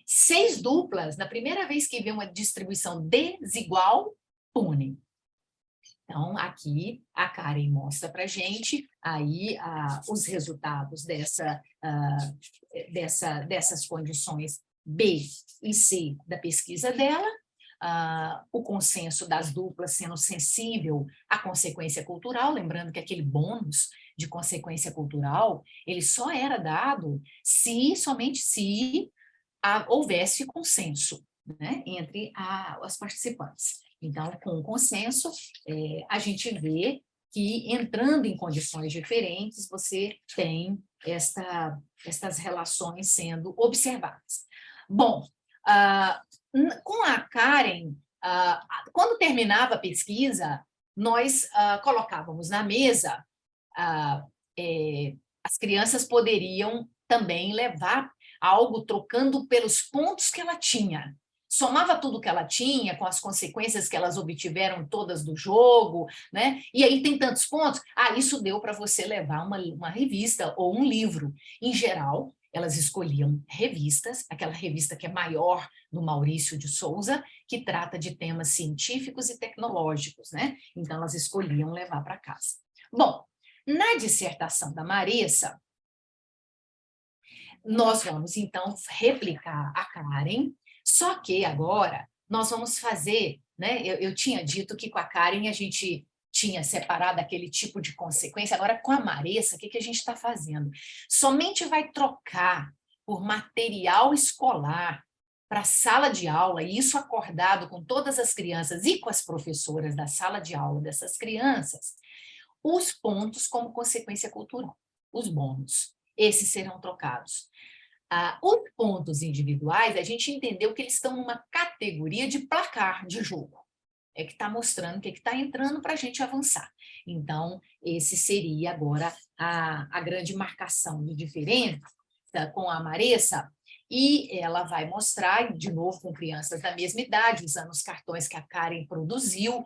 6 duplas, na primeira vez que vê uma distribuição desigual, pune. Então, aqui a Karen mostra para a gente aí os resultados dessas condições B e C da pesquisa dela, o consenso das duplas sendo sensível à consequência cultural, lembrando que aquele bônus de consequência cultural, ele só era dado somente se houvesse consenso, né, entre as participantes. Então, com o consenso, a gente vê que, entrando em condições diferentes, você tem estas relações sendo observadas. Bom, com a Karen, quando terminava a pesquisa, nós colocávamos na mesa, as crianças poderiam também levar algo trocando pelos pontos que ela tinha. Somava tudo que ela tinha, com as consequências que elas obtiveram todas do jogo, né? E aí tem tantos pontos, isso deu para você levar uma revista ou um livro. Em geral, elas escolhiam revistas, aquela revista que é maior, do Maurício de Souza, que trata de temas científicos e tecnológicos, né? Então, elas escolhiam levar para casa. Bom, na dissertação da Marissa, nós vamos, então, replicar a Karen, só que agora nós vamos fazer, né? Eu tinha dito que com a Karen a gente tinha separado aquele tipo de consequência, agora com a Marissa, o que a gente está fazendo? Somente vai trocar por material escolar para a sala de aula, e isso acordado com todas as crianças e com as professoras da sala de aula dessas crianças, os pontos como consequência cultural, os bônus. Esses serão trocados. Os pontos individuais, a gente entendeu que eles estão numa categoria de placar de jogo. É que está mostrando o que está entrando para a gente avançar. Então, esse seria agora a grande marcação de diferença com a Marissa, e ela vai mostrar, de novo, com crianças da mesma idade, usando os cartões que a Karen produziu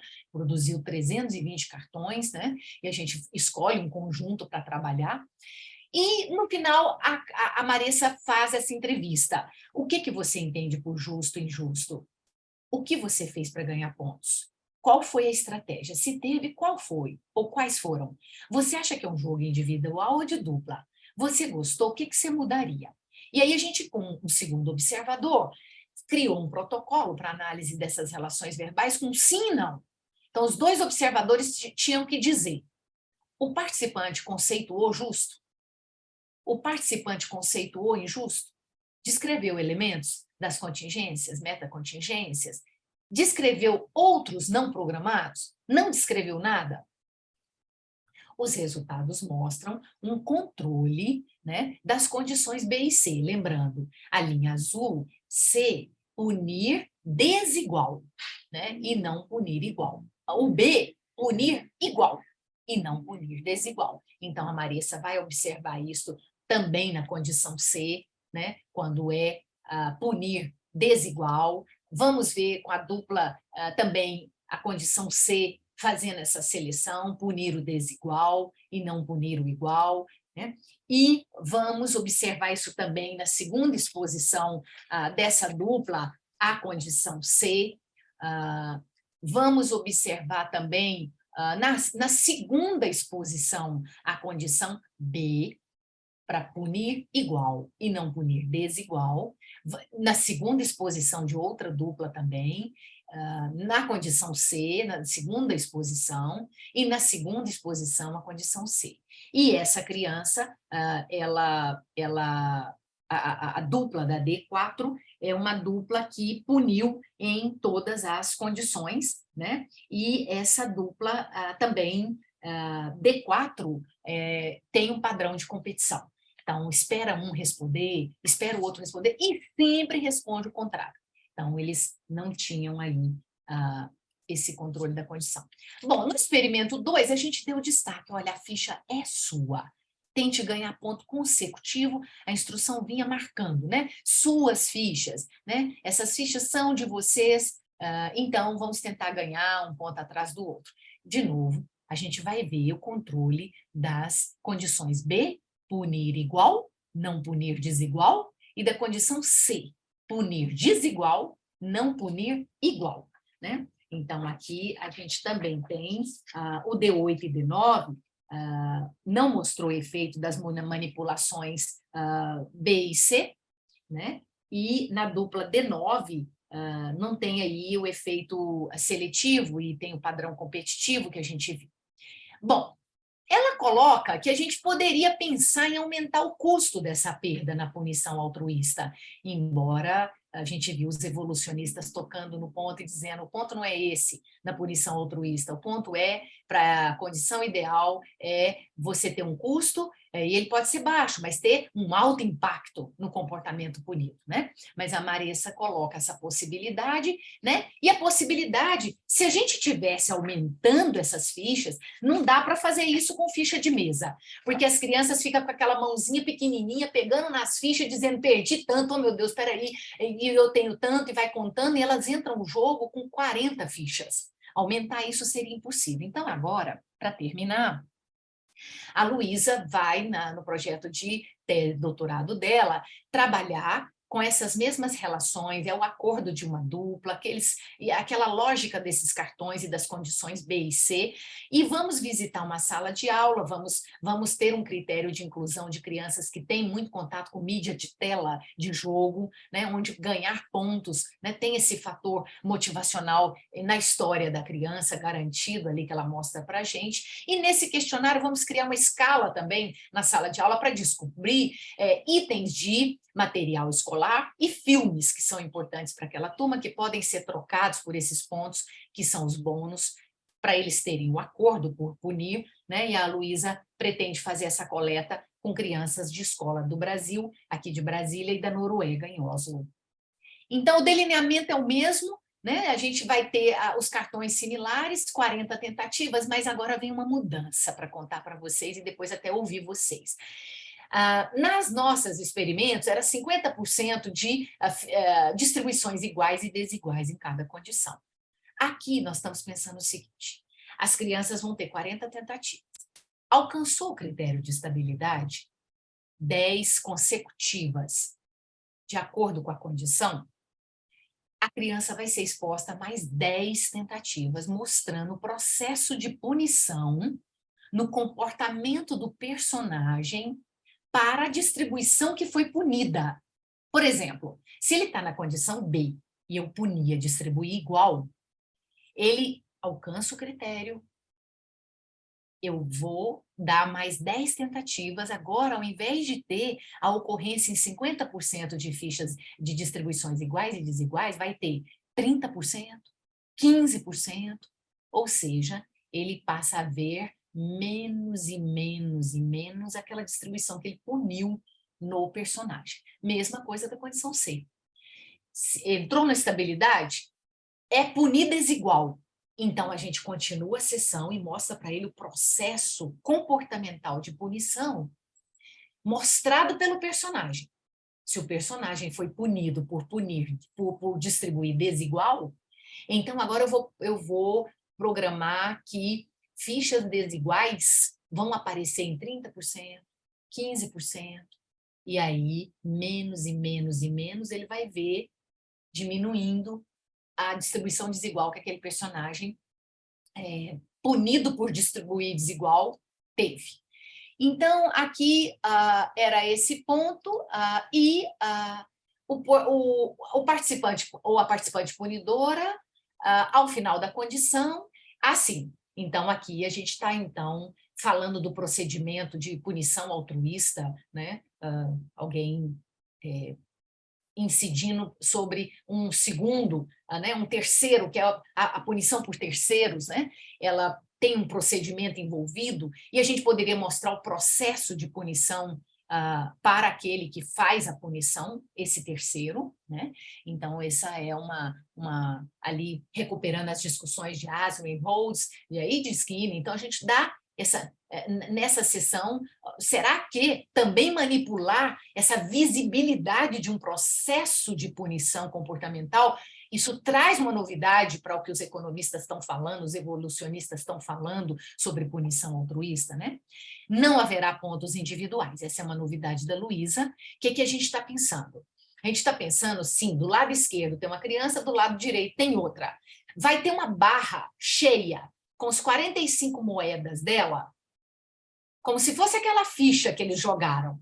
320 cartões, né? E a gente escolhe um conjunto para trabalhar. E, no final, a Marissa faz essa entrevista. O que você entende por justo e injusto? O que você fez para ganhar pontos? qual foi a estratégia? Se teve, qual foi? Ou quais foram? Você acha que é um jogo individual ou de dupla? Você gostou? O que você mudaria? E aí a gente, com um segundo observador, criou um protocolo para análise dessas relações verbais com sim e não. Então, os dois observadores tinham que dizer: o participante conceituou justo? O participante conceituou injusto? Descreveu elementos das contingências, metacontingências? Descreveu outros não programados? Não descreveu nada? Os resultados mostram um controle, né, das condições B e C. Lembrando, a linha azul, C, punir desigual, né, e não punir igual. O B, punir igual e não punir desigual. Então, a Marissa vai observar isso também na condição C, né, quando é punir desigual. Vamos ver com a dupla também a condição C, fazendo essa seleção, punir o desigual e não punir o igual, né? E vamos observar isso também na segunda exposição dessa dupla, a condição C. Vamos observar também na segunda exposição a condição B, para punir igual e não punir desigual, na segunda exposição de outra dupla também, na condição C, na segunda exposição, e na segunda exposição a condição C. E essa criança, a dupla da D4 é uma dupla que puniu em todas as condições, né? E essa dupla também, D4, tem um padrão de competição. Então, espera um responder, espera o outro responder, e sempre responde o contrário. Então, eles não tinham aí esse controle da condição. Bom, no experimento 2, a gente deu destaque. Olha, a ficha é sua. Tente ganhar ponto consecutivo. A instrução vinha marcando, né? Suas fichas, né? Essas fichas são de vocês, então vamos tentar ganhar um ponto atrás do outro. De novo, a gente vai ver o controle das condições B, punir igual, não punir desigual, e da condição C, punir desigual, não punir igual, né? Então, aqui a gente também tem o D8 e D9, não mostrou efeito das manipulações B e C, né? E na dupla D9, não tem aí o efeito seletivo e tem o padrão competitivo que a gente viu. Bom, ela coloca que a gente poderia pensar em aumentar o custo dessa perda na punição altruísta, embora a gente viu os evolucionistas tocando no ponto e dizendo o ponto não é esse na punição altruísta, o ponto para a condição ideal é você ter um custo, e ele pode ser baixo, mas ter um alto impacto no comportamento punido, né? Mas a Marissa coloca essa possibilidade, né? E a possibilidade, se a gente tivesse aumentando essas fichas, não dá para fazer isso com ficha de mesa, porque as crianças ficam com aquela mãozinha pequenininha pegando nas fichas, dizendo, perdi tanto, oh meu Deus, espera aí, e eu tenho tanto, e vai contando, e elas entram no jogo com 40 fichas. Aumentar isso seria impossível. Então, agora, para terminar, a Luísa vai, no projeto de doutorado dela, trabalhar com essas mesmas relações, é o acordo de uma dupla, aquela lógica desses cartões e das condições B e C, e vamos visitar uma sala de aula, vamos ter um critério de inclusão de crianças que têm muito contato com mídia de tela, de jogo, né, onde ganhar pontos, né, tem esse fator motivacional na história da criança, garantido ali que ela mostra para a gente, e nesse questionário vamos criar uma escala também na sala de aula para descobrir itens de material escolar e filmes que são importantes para aquela turma, que podem ser trocados por esses pontos, que são os bônus, para eles terem o acordo por punir, né? E a Luísa pretende fazer essa coleta com crianças de escola do Brasil, aqui de Brasília e da Noruega, em Oslo. Então, o delineamento é o mesmo, né? A gente vai ter os cartões similares, 40 tentativas, mas agora vem uma mudança para contar para vocês e depois até ouvir vocês. Nas nossas experimentos, era 50% de distribuições iguais e desiguais em cada condição. Aqui, nós estamos pensando o seguinte, as crianças vão ter 40 tentativas. Alcançou o critério de estabilidade? 10 consecutivas, de acordo com a condição? a criança vai ser exposta a mais 10 tentativas, mostrando o processo de punição no comportamento do personagem para a distribuição que foi punida. Por exemplo, se ele está na condição B e eu punia distribuir igual, ele alcança o critério, eu vou dar mais 10 tentativas, agora, ao invés de ter a ocorrência em 50% de fichas de distribuições iguais e desiguais, vai ter 30%, 15%, ou seja, ele passa a ver menos e menos e menos aquela distribuição que ele puniu no personagem. Mesma coisa da condição C. Entrou na estabilidade, é punir desigual. Então, a gente continua a sessão e mostra para ele o processo comportamental de punição mostrado pelo personagem. Se o personagem foi punido por distribuir desigual, então agora eu vou programar que fichas desiguais vão aparecer em 30%, 15%, e aí menos e menos e menos ele vai ver diminuindo a distribuição desigual que aquele personagem punido por distribuir desigual teve. Então, aqui era esse ponto, o participante ou a participante punidora, ao final da condição, assim. Então, aqui a gente está, então, falando do procedimento de punição altruísta, né? Alguém incidindo sobre um segundo, né, um terceiro, que é a punição por terceiros, né? Ela tem um procedimento envolvido, e a gente poderia mostrar o processo de punição para aquele que faz a punição, esse terceiro, né? Então, essa é ali, recuperando as discussões de Aswin, Rhodes, e aí de Skinner. Então, a gente dá nessa sessão, será que também manipular essa visibilidade de um processo de punição comportamental, isso traz uma novidade para o que os economistas estão falando, os evolucionistas estão falando sobre punição altruísta, né? Não haverá pontos individuais, essa é uma novidade da Luísa. O que a gente está pensando? A gente está pensando, sim, do lado esquerdo tem uma criança, do lado direito tem outra. Vai ter uma barra cheia com as 45 moedas dela, como se fosse aquela ficha que eles jogaram.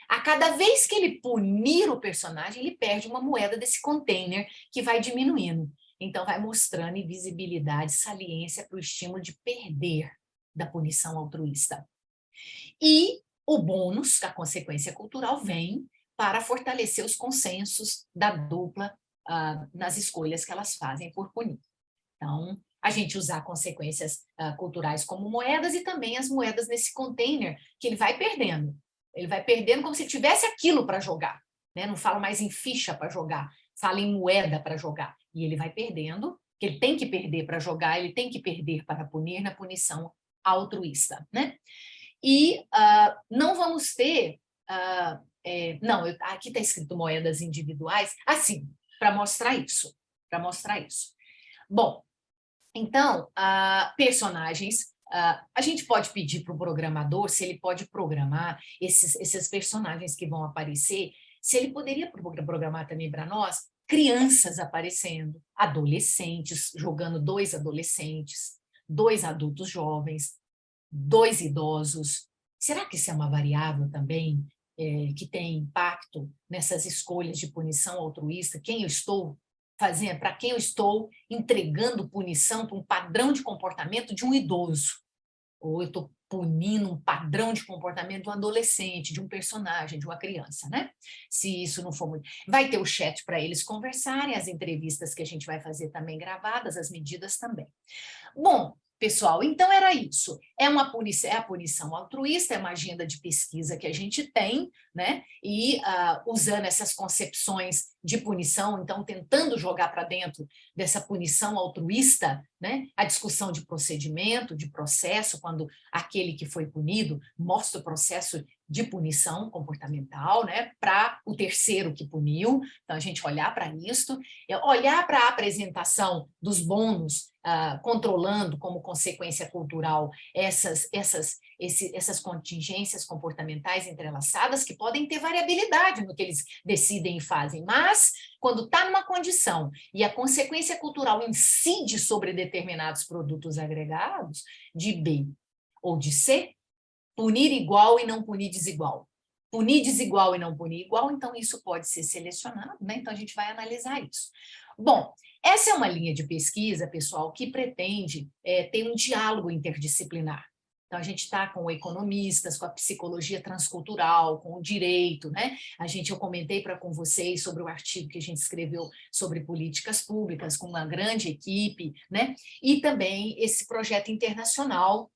A cada vez que ele punir o personagem, ele perde uma moeda desse container que vai diminuindo. Então, vai mostrando invisibilidade, saliência para o estímulo de perder da punição altruísta. E o bônus, a consequência cultural, vem para fortalecer os consensos da dupla nas escolhas que elas fazem por punir. Então, a gente usar consequências culturais como moedas e também as moedas nesse container que ele vai perdendo. Ele vai perdendo como se tivesse aquilo para jogar, né? Não fala mais em ficha para jogar, fala em moeda para jogar. E ele vai perdendo, que ele tem que perder para jogar, ele tem que perder para punir na punição altruísta, né? E não vamos ter... aqui está escrito moedas individuais, assim, para mostrar isso. Bom, então, personagens, a gente pode pedir para o programador se ele pode programar esses personagens que vão aparecer, se ele poderia programar também para nós crianças aparecendo, adolescentes, jogando 2 adolescentes, 2 adultos jovens, 2 idosos. Será que isso é uma variável também que tem impacto nessas escolhas de punição altruísta? Quem eu estou fazendo, para quem eu estou entregando punição para um padrão de comportamento de um idoso, ou eu estou punindo um padrão de comportamento de um adolescente, de um personagem, de uma criança, né? Se isso não for muito... Vai ter o chat para eles conversarem, as entrevistas que a gente vai fazer também gravadas, as medidas também. Bom, pessoal, então era isso. É a punição altruísta, é uma agenda de pesquisa que a gente tem, né? E usando essas concepções de punição, então tentando jogar para dentro dessa punição altruísta, né? A discussão de procedimento, de processo, quando aquele que foi punido mostra o processo de punição comportamental, né? Para o terceiro que puniu. Então, a gente olhar para isso, olhar para a apresentação dos bônus, controlando como consequência cultural essas contingências comportamentais entrelaçadas que podem ter variabilidade no que eles decidem e fazem, mas quando está numa condição e a consequência cultural incide sobre determinados produtos agregados, de B ou de C, punir igual e não punir desigual. Punir desigual e não punir igual, então isso pode ser selecionado, né? Então a gente vai analisar isso. Bom, essa é uma linha de pesquisa, pessoal, que pretende ter um diálogo interdisciplinar. Então, a gente está com economistas, com a psicologia transcultural, com o direito, né? Eu comentei com vocês sobre o artigo que a gente escreveu sobre políticas públicas, com uma grande equipe, né? E também esse projeto internacional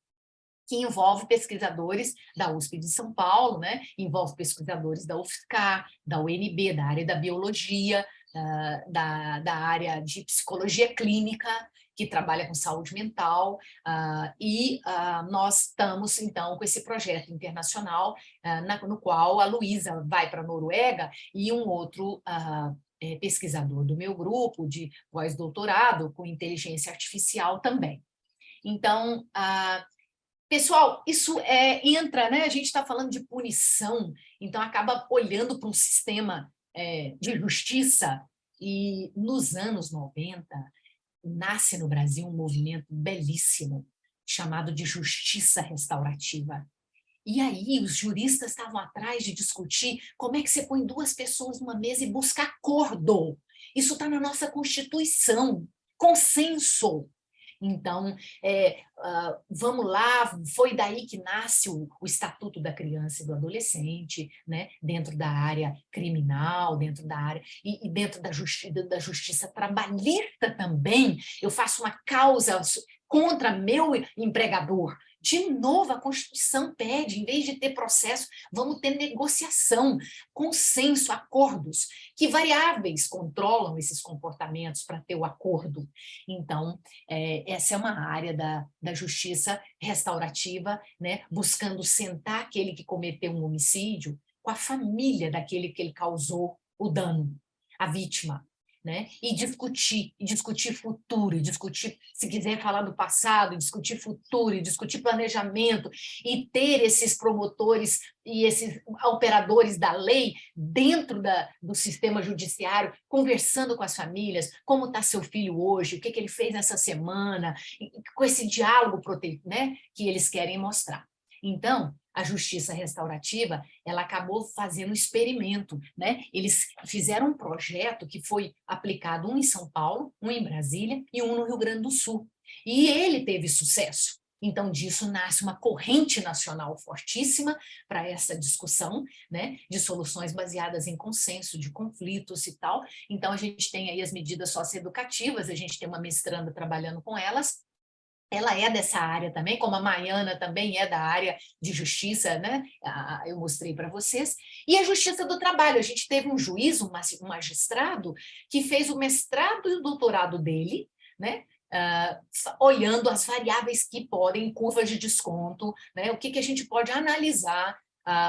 que envolve pesquisadores da USP de São Paulo, né? Envolve pesquisadores da UFSCar, da UNB, da área da biologia, da área de psicologia clínica, que trabalha com saúde mental, nós estamos, então, com esse projeto internacional, no qual a Luísa vai para a Noruega e um outro pesquisador do meu grupo, de pós-doutorado, com inteligência artificial também. Então, pessoal, isso entra, né? A gente está falando de punição, então acaba olhando para um sistema de justiça, e nos anos 90 nasce no Brasil um movimento belíssimo chamado de justiça restaurativa. E aí os juristas estavam atrás de discutir como é que você põe duas pessoas numa mesa e busca acordo. Isso está na nossa Constituição, consenso. Então, vamos lá, foi daí que nasce o Estatuto da Criança e do Adolescente, né? Dentro da área criminal, dentro da área, e dentro da justiça trabalhista também. Eu faço uma causa contra meu empregador. De novo, a Constituição pede, em vez de ter processo, vamos ter negociação, consenso, acordos, que variáveis controlam esses comportamentos para ter o acordo. Então, essa é uma área da justiça restaurativa, né? Buscando sentar aquele que cometeu um homicídio com a família daquele que ele causou o dano, a vítima. Né? E discutir futuro, e discutir, se quiser falar do passado, discutir futuro, e discutir planejamento, e ter esses promotores e esses operadores da lei dentro do sistema judiciário, conversando com as famílias, como está seu filho hoje, o que ele fez nessa semana, com esse diálogo, né, que eles querem mostrar. Então, a justiça restaurativa, ela acabou fazendo um experimento, né? Eles fizeram um projeto que foi aplicado, um em São Paulo, um em Brasília e um no Rio Grande do Sul. E ele teve sucesso. Então, disso nasce uma corrente nacional fortíssima para essa discussão, né? De soluções baseadas em consenso, de conflitos e tal. Então, a gente tem aí as medidas socioeducativas, a gente tem uma mestranda trabalhando com elas. Ela é dessa área também, como a Maiana também é da área de justiça, né? Eu mostrei para vocês. E a justiça do trabalho, a gente teve um juiz, um magistrado, que fez o mestrado e o doutorado dele, né? Olhando as variáveis que podem, curvas de desconto, né? O que a gente pode analisar,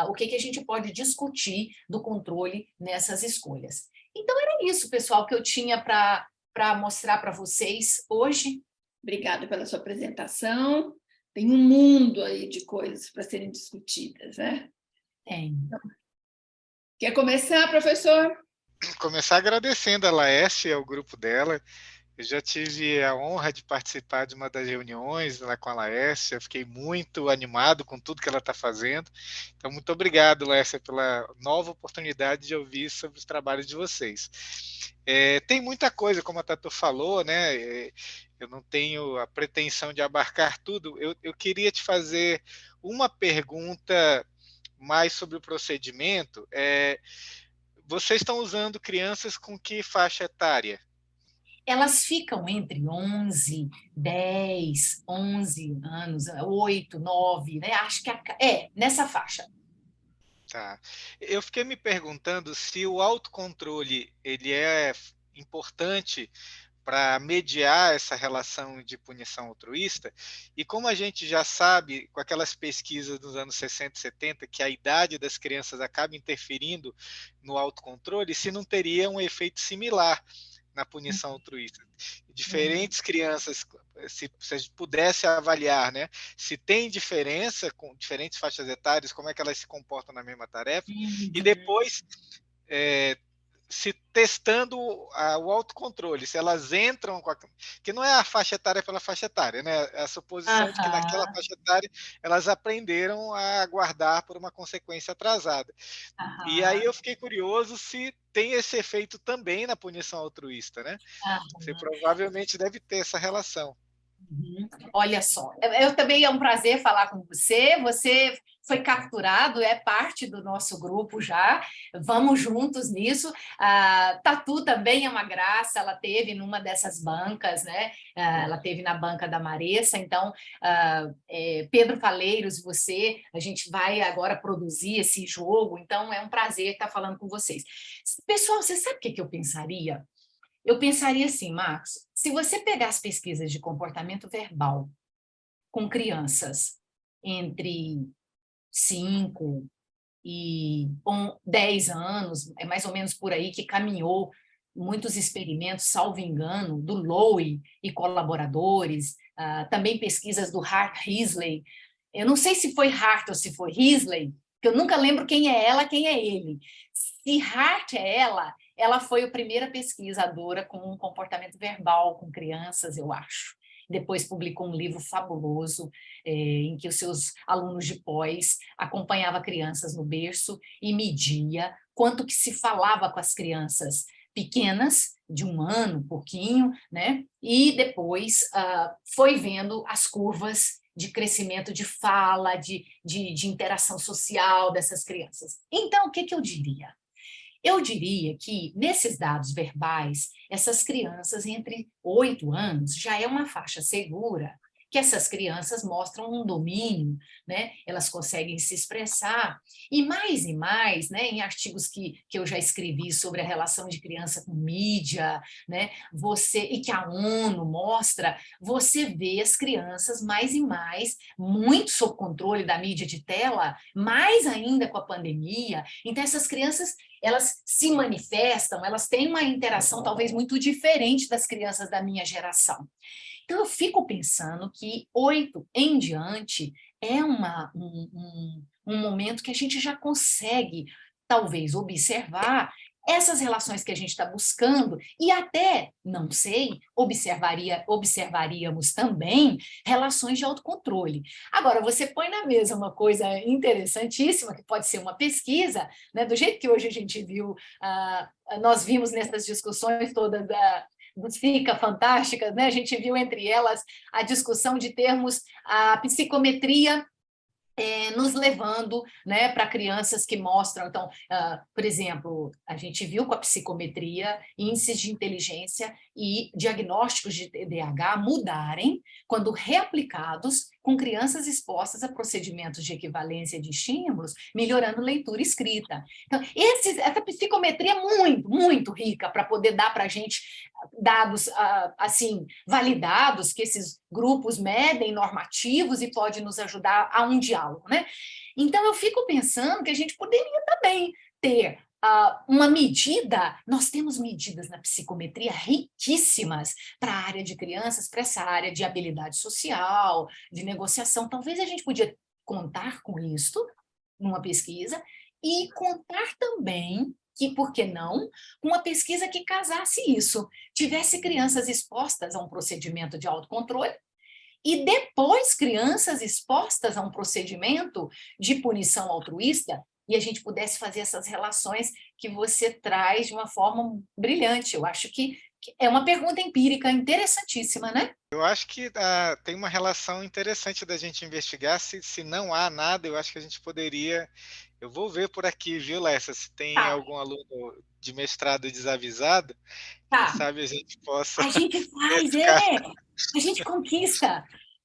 o que a gente pode discutir do controle nessas escolhas. Então, era isso, pessoal, que eu tinha para mostrar para vocês hoje. Obrigada pela sua apresentação. Tem um mundo aí de coisas para serem discutidas, né? Tem. Quer começar, professor? Começar agradecendo a Laércia e ao grupo dela. Eu já tive a honra de participar de uma das reuniões lá com a Laércia, fiquei muito animado com tudo que ela está fazendo. Então, muito obrigado, Laércia, pela nova oportunidade de ouvir sobre os trabalhos de vocês. Tem muita coisa, como a Tatu falou, né? Eu não tenho a pretensão de abarcar tudo. Eu queria te fazer uma pergunta mais sobre o procedimento. Vocês estão usando crianças com que faixa etária? Elas ficam entre 11, 10, 11 anos, 8, 9, né? Acho que nessa faixa. Tá. Eu fiquei me perguntando se o autocontrole ele é importante para mediar essa relação de punição altruísta, e como a gente já sabe, com aquelas pesquisas dos anos 60 e 70, que a idade das crianças acaba interferindo no autocontrole, se não teria um efeito similar na punição altruísta. Diferentes crianças, se a gente pudesse avaliar, né, se tem diferença com diferentes faixas etárias, como é que elas se comportam na mesma tarefa, e depois se testando o autocontrole, se elas entram com que não é a faixa etária pela faixa etária, né? É a suposição de que naquela faixa etária elas aprenderam a aguardar por uma consequência atrasada. E aí eu fiquei curioso se tem esse efeito também na punição altruísta, né? Você provavelmente deve ter essa relação. Olha só, eu também é um prazer falar com você. Você foi capturado, é parte do nosso grupo já. Vamos juntos nisso. A Tatu também é uma graça. Ela teve numa dessas bancas, né? Ela teve na banca da Maressa. Então, Pedro Faleiros, você, a gente vai agora produzir esse jogo. Então, é um prazer estar falando com vocês. Pessoal, você sabe o que eu pensaria? Eu pensaria assim, Marcos, se você pegar as pesquisas de comportamento verbal com crianças entre 5 e 10 anos, é mais ou menos por aí que caminhou muitos experimentos, salvo engano, do Lowy e colaboradores, também pesquisas do Hart Risley. Eu não sei se foi Hart ou se foi Risley, porque eu nunca lembro quem é ela, quem é ele. Se Hart é ela foi a primeira pesquisadora com comportamento verbal com crianças, eu acho. Depois publicou um livro fabuloso em que os seus alunos de pós acompanhavam crianças no berço e media quanto que se falava com as crianças pequenas, de 1 ano, pouquinho, né? E depois foi vendo as curvas de crescimento de fala, de interação social dessas crianças. Então, o que eu diria? Eu diria que, nesses dados verbais, essas crianças entre 8 anos já é uma faixa segura, que essas crianças mostram um domínio, né? Elas conseguem se expressar, e mais, né? Em artigos que eu já escrevi sobre a relação de criança com mídia, né? E que a ONU mostra, você vê as crianças mais e mais, muito sob controle da mídia de tela, mais ainda com a pandemia. Então, essas crianças, elas se manifestam, elas têm uma interação talvez muito diferente das crianças da minha geração. Então, eu fico pensando que 8 em diante é um momento que a gente já consegue, talvez, observar essas relações que a gente está buscando e até, não sei, observaríamos também relações de autocontrole. Agora, você põe na mesa uma coisa interessantíssima, que pode ser uma pesquisa, né? Do jeito que hoje a gente viu, nós vimos nessas discussões todas do SICA fantásticas, né? A gente viu entre elas a discussão de termos a psicometria nos levando, né, para crianças que mostram, então, por exemplo, a gente viu com a psicometria índices de inteligência e diagnósticos de TDAH mudarem quando reaplicados com crianças expostas a procedimentos de equivalência de estímulos, melhorando leitura e escrita. Então, essa psicometria é muito, muito rica para poder dar para a gente dados assim validados, que esses grupos medem, normativos, e pode nos ajudar a um diálogo, né? Então, eu fico pensando que a gente poderia também ter uma medida. Nós temos medidas na psicometria riquíssimas para a área de crianças, para essa área de habilidade social, de negociação. Talvez a gente podia contar com isso numa pesquisa e contar também que, por que não, uma pesquisa que casasse isso, tivesse crianças expostas a um procedimento de autocontrole e depois crianças expostas a um procedimento de punição altruísta, e a gente pudesse fazer essas relações que você traz de uma forma brilhante. Eu acho que é uma pergunta empírica interessantíssima, né? Eu acho que tem uma relação interessante da gente investigar. Se não há nada, eu acho que a gente poderia... Eu vou ver por aqui, viu, Lessa, se tem algum aluno de mestrado desavisado, quem sabe a gente possa... A gente faz, a gente conquista.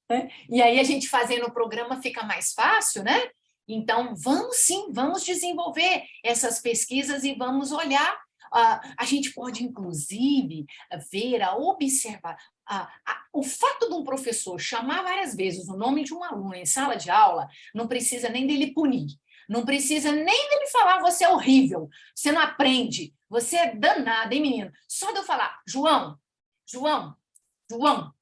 Né? E aí a gente fazendo o programa fica mais fácil, né? Então, vamos sim, vamos desenvolver essas pesquisas e vamos olhar. A gente pode, inclusive, observar. O fato de um professor chamar várias vezes o nome de um aluno em sala de aula não precisa nem dele punir. Não precisa nem dele falar, você é horrível, você não aprende, você é danada, hein, menino? Só de eu falar, João, João, João,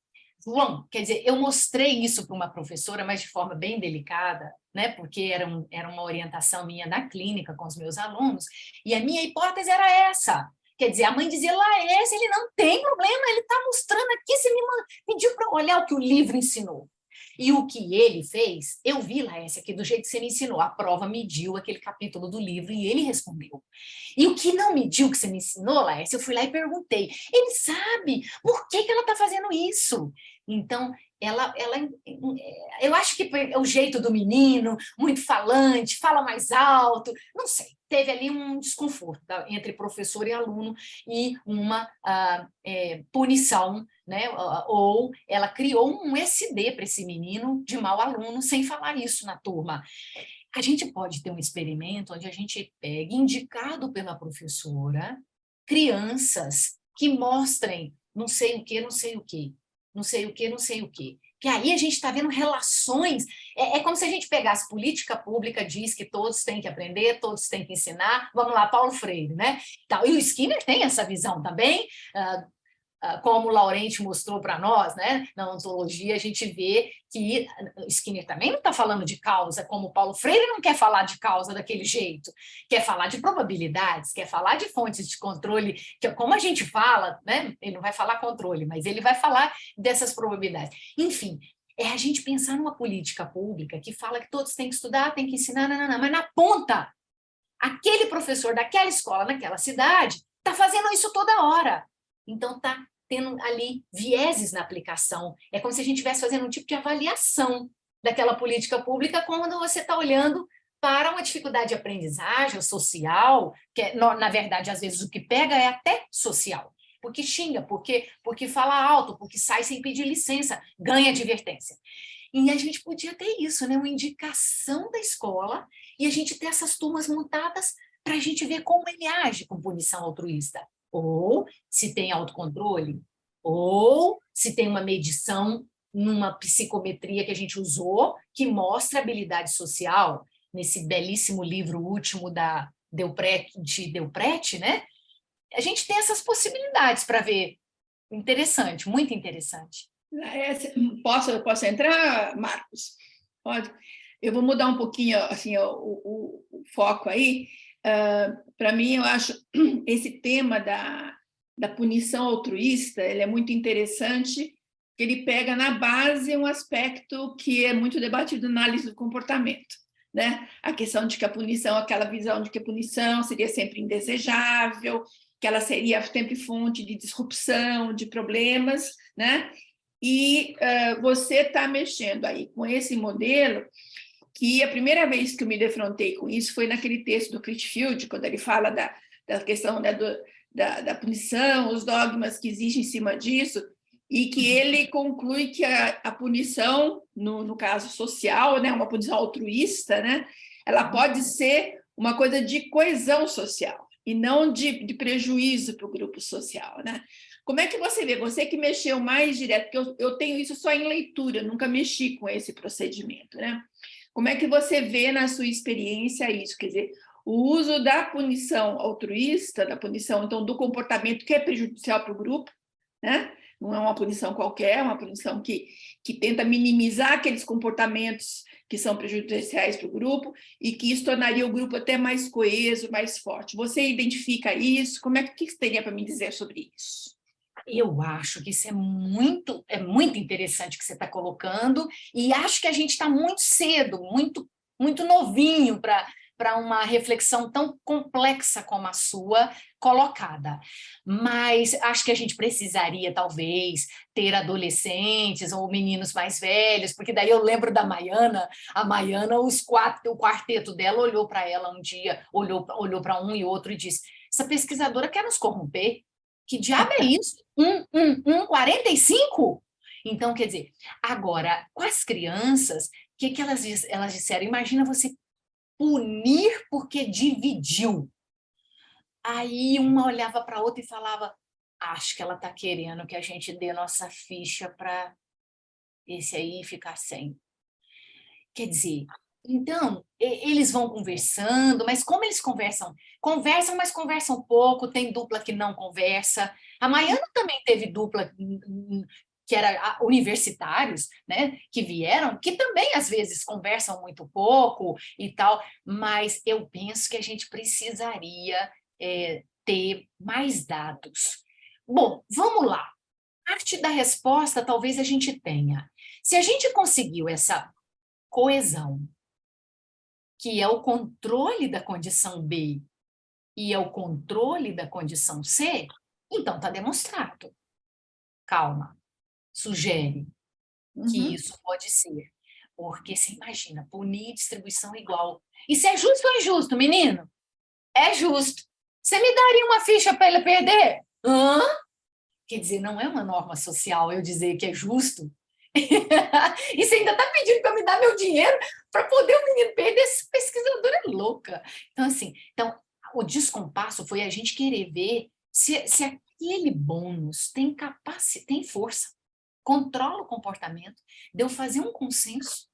João, quer dizer, eu mostrei isso para uma professora, mas de forma bem delicada, né? Porque era uma orientação minha na clínica com os meus alunos, e a minha hipótese era essa. Quer dizer, a mãe dizia, Laércio, ele não tem problema, ele está mostrando aqui, você me pediu para olhar o que o livro ensinou. E o que ele fez, eu vi, Laércio, aqui do jeito que você me ensinou, a prova mediu aquele capítulo do livro e ele respondeu. E o que não mediu que você me ensinou, Laércio, eu fui lá e perguntei. Ele sabe por que ela está fazendo isso. Então, eu acho que é o jeito do menino, muito falante, fala mais alto, não sei. Teve ali um desconforto entre professor e aluno e uma punição, né? Ou ela criou um SD para esse menino de mau aluno sem falar isso na turma. A gente pode ter um experimento onde a gente pega, indicado pela professora, crianças que mostrem não sei o que, não sei o que, não sei o que, não sei o que. Que aí a gente está vendo relações, é como se a gente pegasse política pública, diz que todos têm que aprender, todos têm que ensinar, vamos lá, Paulo Freire, né? E o Skinner tem essa visão também, como o Laurenti mostrou para nós, né? Na ontologia, a gente vê que Skinner também não está falando de causa, como Paulo Freire não quer falar de causa daquele jeito, quer falar de probabilidades, quer falar de fontes de controle, que como a gente fala, né? Ele não vai falar controle, mas ele vai falar dessas probabilidades. Enfim, é a gente pensar numa política pública que fala que todos têm que estudar, têm que ensinar, mas na ponta, aquele professor daquela escola, naquela cidade, está fazendo isso toda hora. Então, está tendo ali vieses na aplicação. É como se a gente estivesse fazendo um tipo de avaliação daquela política pública quando você está olhando para uma dificuldade de aprendizagem social, que na verdade, às vezes, o que pega é até social, porque xinga, porque fala alto, porque sai sem pedir licença, ganha advertência. E a gente podia ter isso, né? Uma indicação da escola e a gente ter essas turmas montadas para a gente ver como ele age com punição altruísta. Ou se tem autocontrole, ou se tem uma medição numa psicometria que a gente usou, que mostra habilidade social, nesse belíssimo livro último da Delprete, né? A gente tem essas possibilidades para ver. Interessante, muito interessante. Posso entrar, Marcos? Pode. Eu vou mudar um pouquinho assim, o foco aí. Para mim, eu acho esse tema da punição altruísta ele é muito interessante, porque ele pega na base um aspecto que é muito debatido na análise do comportamento, né? A questão de que a punição, aquela visão de que a punição seria sempre indesejável, que ela seria sempre fonte de disrupção, de problemas, né? E você está mexendo aí com esse modelo que a primeira vez que eu me defrontei com isso foi naquele texto do Critfield, quando ele fala da questão, né, da punição, os dogmas que existem em cima disso, e que ele conclui que a punição, no caso social, né, uma punição altruísta, né, ela pode ser uma coisa de coesão social, e não de prejuízo para o grupo social, né? Como é que você vê? Você que mexeu mais direto, porque eu tenho isso só em leitura, nunca mexi com esse procedimento, né? Como é que você vê na sua experiência isso? Quer dizer, o uso da punição altruísta, da punição, então, do comportamento que é prejudicial para o grupo, né? Não é uma punição qualquer, é uma punição que tenta minimizar aqueles comportamentos que são prejudiciais para o grupo e que isso tornaria o grupo até mais coeso, mais forte. Você identifica isso? O que você teria para me dizer sobre isso? Eu acho que isso é muito interessante que você está colocando, e acho que a gente está muito cedo, muito novinho para uma reflexão tão complexa como a sua colocada. Mas acho que a gente precisaria, talvez, ter adolescentes ou meninos mais velhos, porque daí eu lembro da Maiana, a Maiana, o quarteto dela olhou para ela um dia, olhou para um e outro e disse: essa pesquisadora quer nos corromper. Que diabo é isso? 45? Então, quer dizer, agora, com as crianças, o que elas disseram? Imagina você punir porque dividiu. Aí uma olhava para a outra e falava: acho que ela está querendo que a gente dê nossa ficha para esse aí ficar sem. Quer dizer, Então, eles vão conversando, mas como eles conversam? Conversam, mas conversam pouco, tem dupla que não conversa. A Maiana também teve dupla que era universitários, né, que vieram, que também às vezes conversam muito pouco e tal, mas eu penso que a gente precisaria ter mais dados. Bom, vamos lá. Parte da resposta talvez a gente tenha. Se a gente conseguiu essa coesão, que é o controle da condição B e é o controle da condição C, então está demonstrado. Calma, sugere que isso pode ser. Porque você imagina, punir distribuição igual. Isso é justo ou é injusto, menino? É justo. Você me daria uma ficha para ele perder? Hã? Quer dizer, não é uma norma social eu dizer que é justo. E você ainda está pedindo para me dar meu dinheiro para poder o menino perder. Essa pesquisadora é louca. Então, assim, o descompasso foi a gente querer ver se aquele bônus tem força, controla o comportamento, de eu fazer um consenso,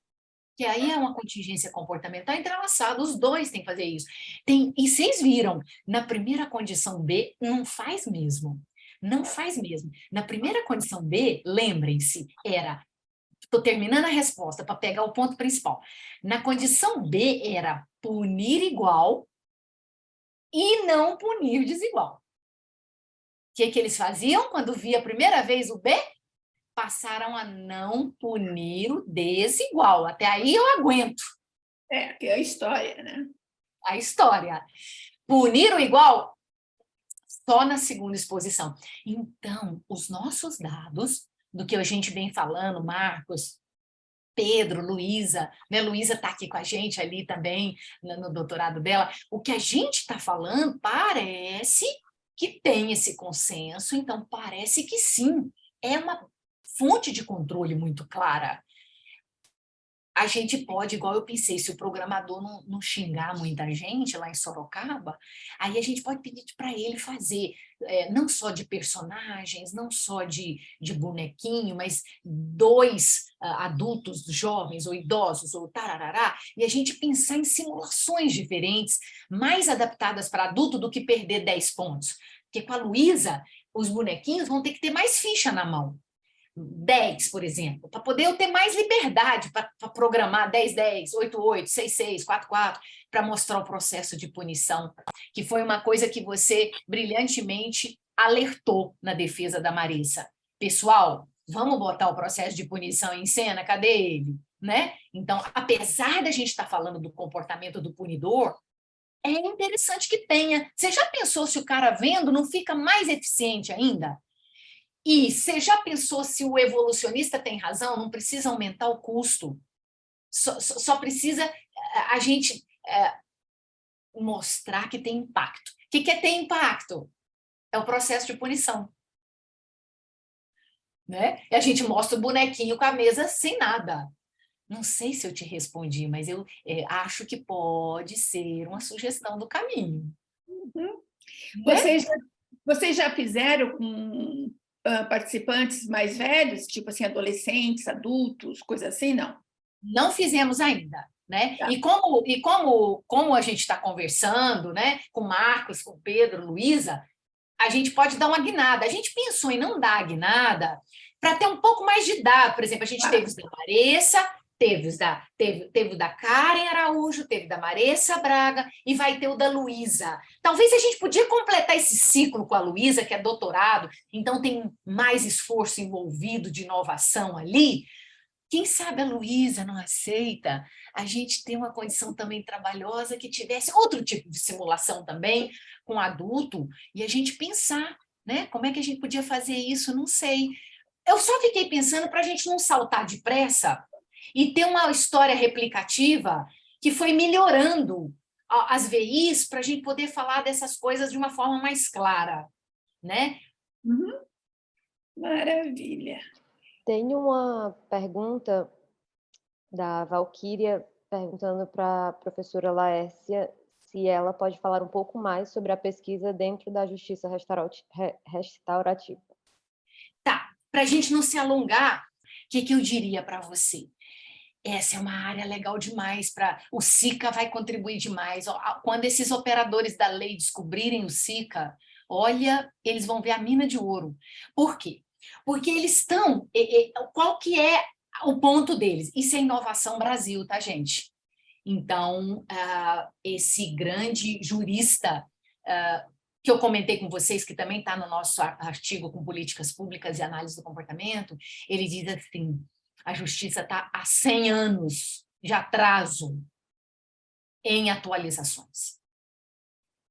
que aí é uma contingência comportamental entrelaçada, os dois têm que fazer isso. E vocês viram, na primeira condição B, não faz mesmo. Não faz mesmo. Na primeira condição B, lembrem-se, estou terminando a resposta para pegar o ponto principal. Na condição B era punir igual e não punir desigual. O que eles faziam quando via a primeira vez o B? Passaram a não punir o desigual. Até aí eu aguento. Que é a história, né? A história. Punir o igual só na segunda exposição. Então, os nossos dados, do que a gente vem falando, Marcos, Pedro, Luísa, né? Luísa está aqui com a gente ali também, no doutorado dela. O que a gente está falando parece que tem esse consenso, então parece que sim, é uma fonte de controle muito clara. A gente pode, igual eu pensei, se o programador não xingar muita gente lá em Sorocaba, aí a gente pode pedir para ele fazer, não só de personagens, não só de bonequinho, mas 2 adultos jovens ou idosos ou tararará, e a gente pensar em simulações diferentes, mais adaptadas para adulto do que perder 10 pontos. Porque com a Luísa, os bonequinhos vão ter que ter mais ficha na mão. 10, por exemplo, para poder eu ter mais liberdade para programar 10, 10, 8, 8, 6, 6, 4, 4, para mostrar o processo de punição, que foi uma coisa que você brilhantemente alertou na defesa da Marissa. Pessoal, vamos botar o processo de punição em cena? Cadê ele? Né? Então, apesar da gente estar falando do comportamento do punidor, é interessante que tenha. Você já pensou se o cara vendo não fica mais eficiente ainda? E você já pensou se o evolucionista tem razão? Não precisa aumentar o custo. Só precisa a gente mostrar que tem impacto. O que é ter impacto? É o processo de punição. Né? E a gente mostra o bonequinho com a mesa sem nada. Não sei se eu te respondi, mas eu acho que pode ser uma sugestão do caminho. Uhum. Né? Vocês já fizeram com participantes mais velhos, tipo assim, adolescentes, adultos, coisa assim, não? Não fizemos ainda, né? Tá. E como a gente está conversando, né, com Marcos, com Pedro, Luísa, a gente pode dar uma guinada. A gente pensou em não dar a guinada para ter um pouco mais de dado. Por exemplo, a gente teve os da Marissa, teve o da Karen Araújo, teve da Marissa Braga e vai ter o da Luísa. Talvez a gente podia completar esse ciclo com a Luísa, que é doutorado, então tem mais esforço envolvido de inovação ali. Quem sabe a Luísa não aceita a gente ter uma condição também trabalhosa que tivesse outro tipo de simulação também, com adulto, e a gente pensar, né? Como é que a gente podia fazer isso? Não sei. Eu só fiquei pensando para a gente não saltar depressa e ter uma história replicativa que foi melhorando as VIs para a gente poder falar dessas coisas de uma forma mais clara, né? Uhum. Maravilha. Tem uma pergunta da Valquíria perguntando para a professora Laércia se ela pode falar um pouco mais sobre a pesquisa dentro da justiça restaurativa. Tá, para a gente não se alongar, o que eu diria para você? essa é uma área legal demais para o SICA vai contribuir demais. Quando esses operadores da lei descobrirem o SICA, olha, eles vão ver a mina de ouro. Por quê? Porque eles estão... Qual que é o ponto deles? Isso é inovação Brasil, tá, gente? Então, esse grande jurista que eu comentei com vocês, que também está no nosso artigo com políticas públicas e análise do comportamento, ele diz assim, a justiça está há 100 anos de atraso em atualizações.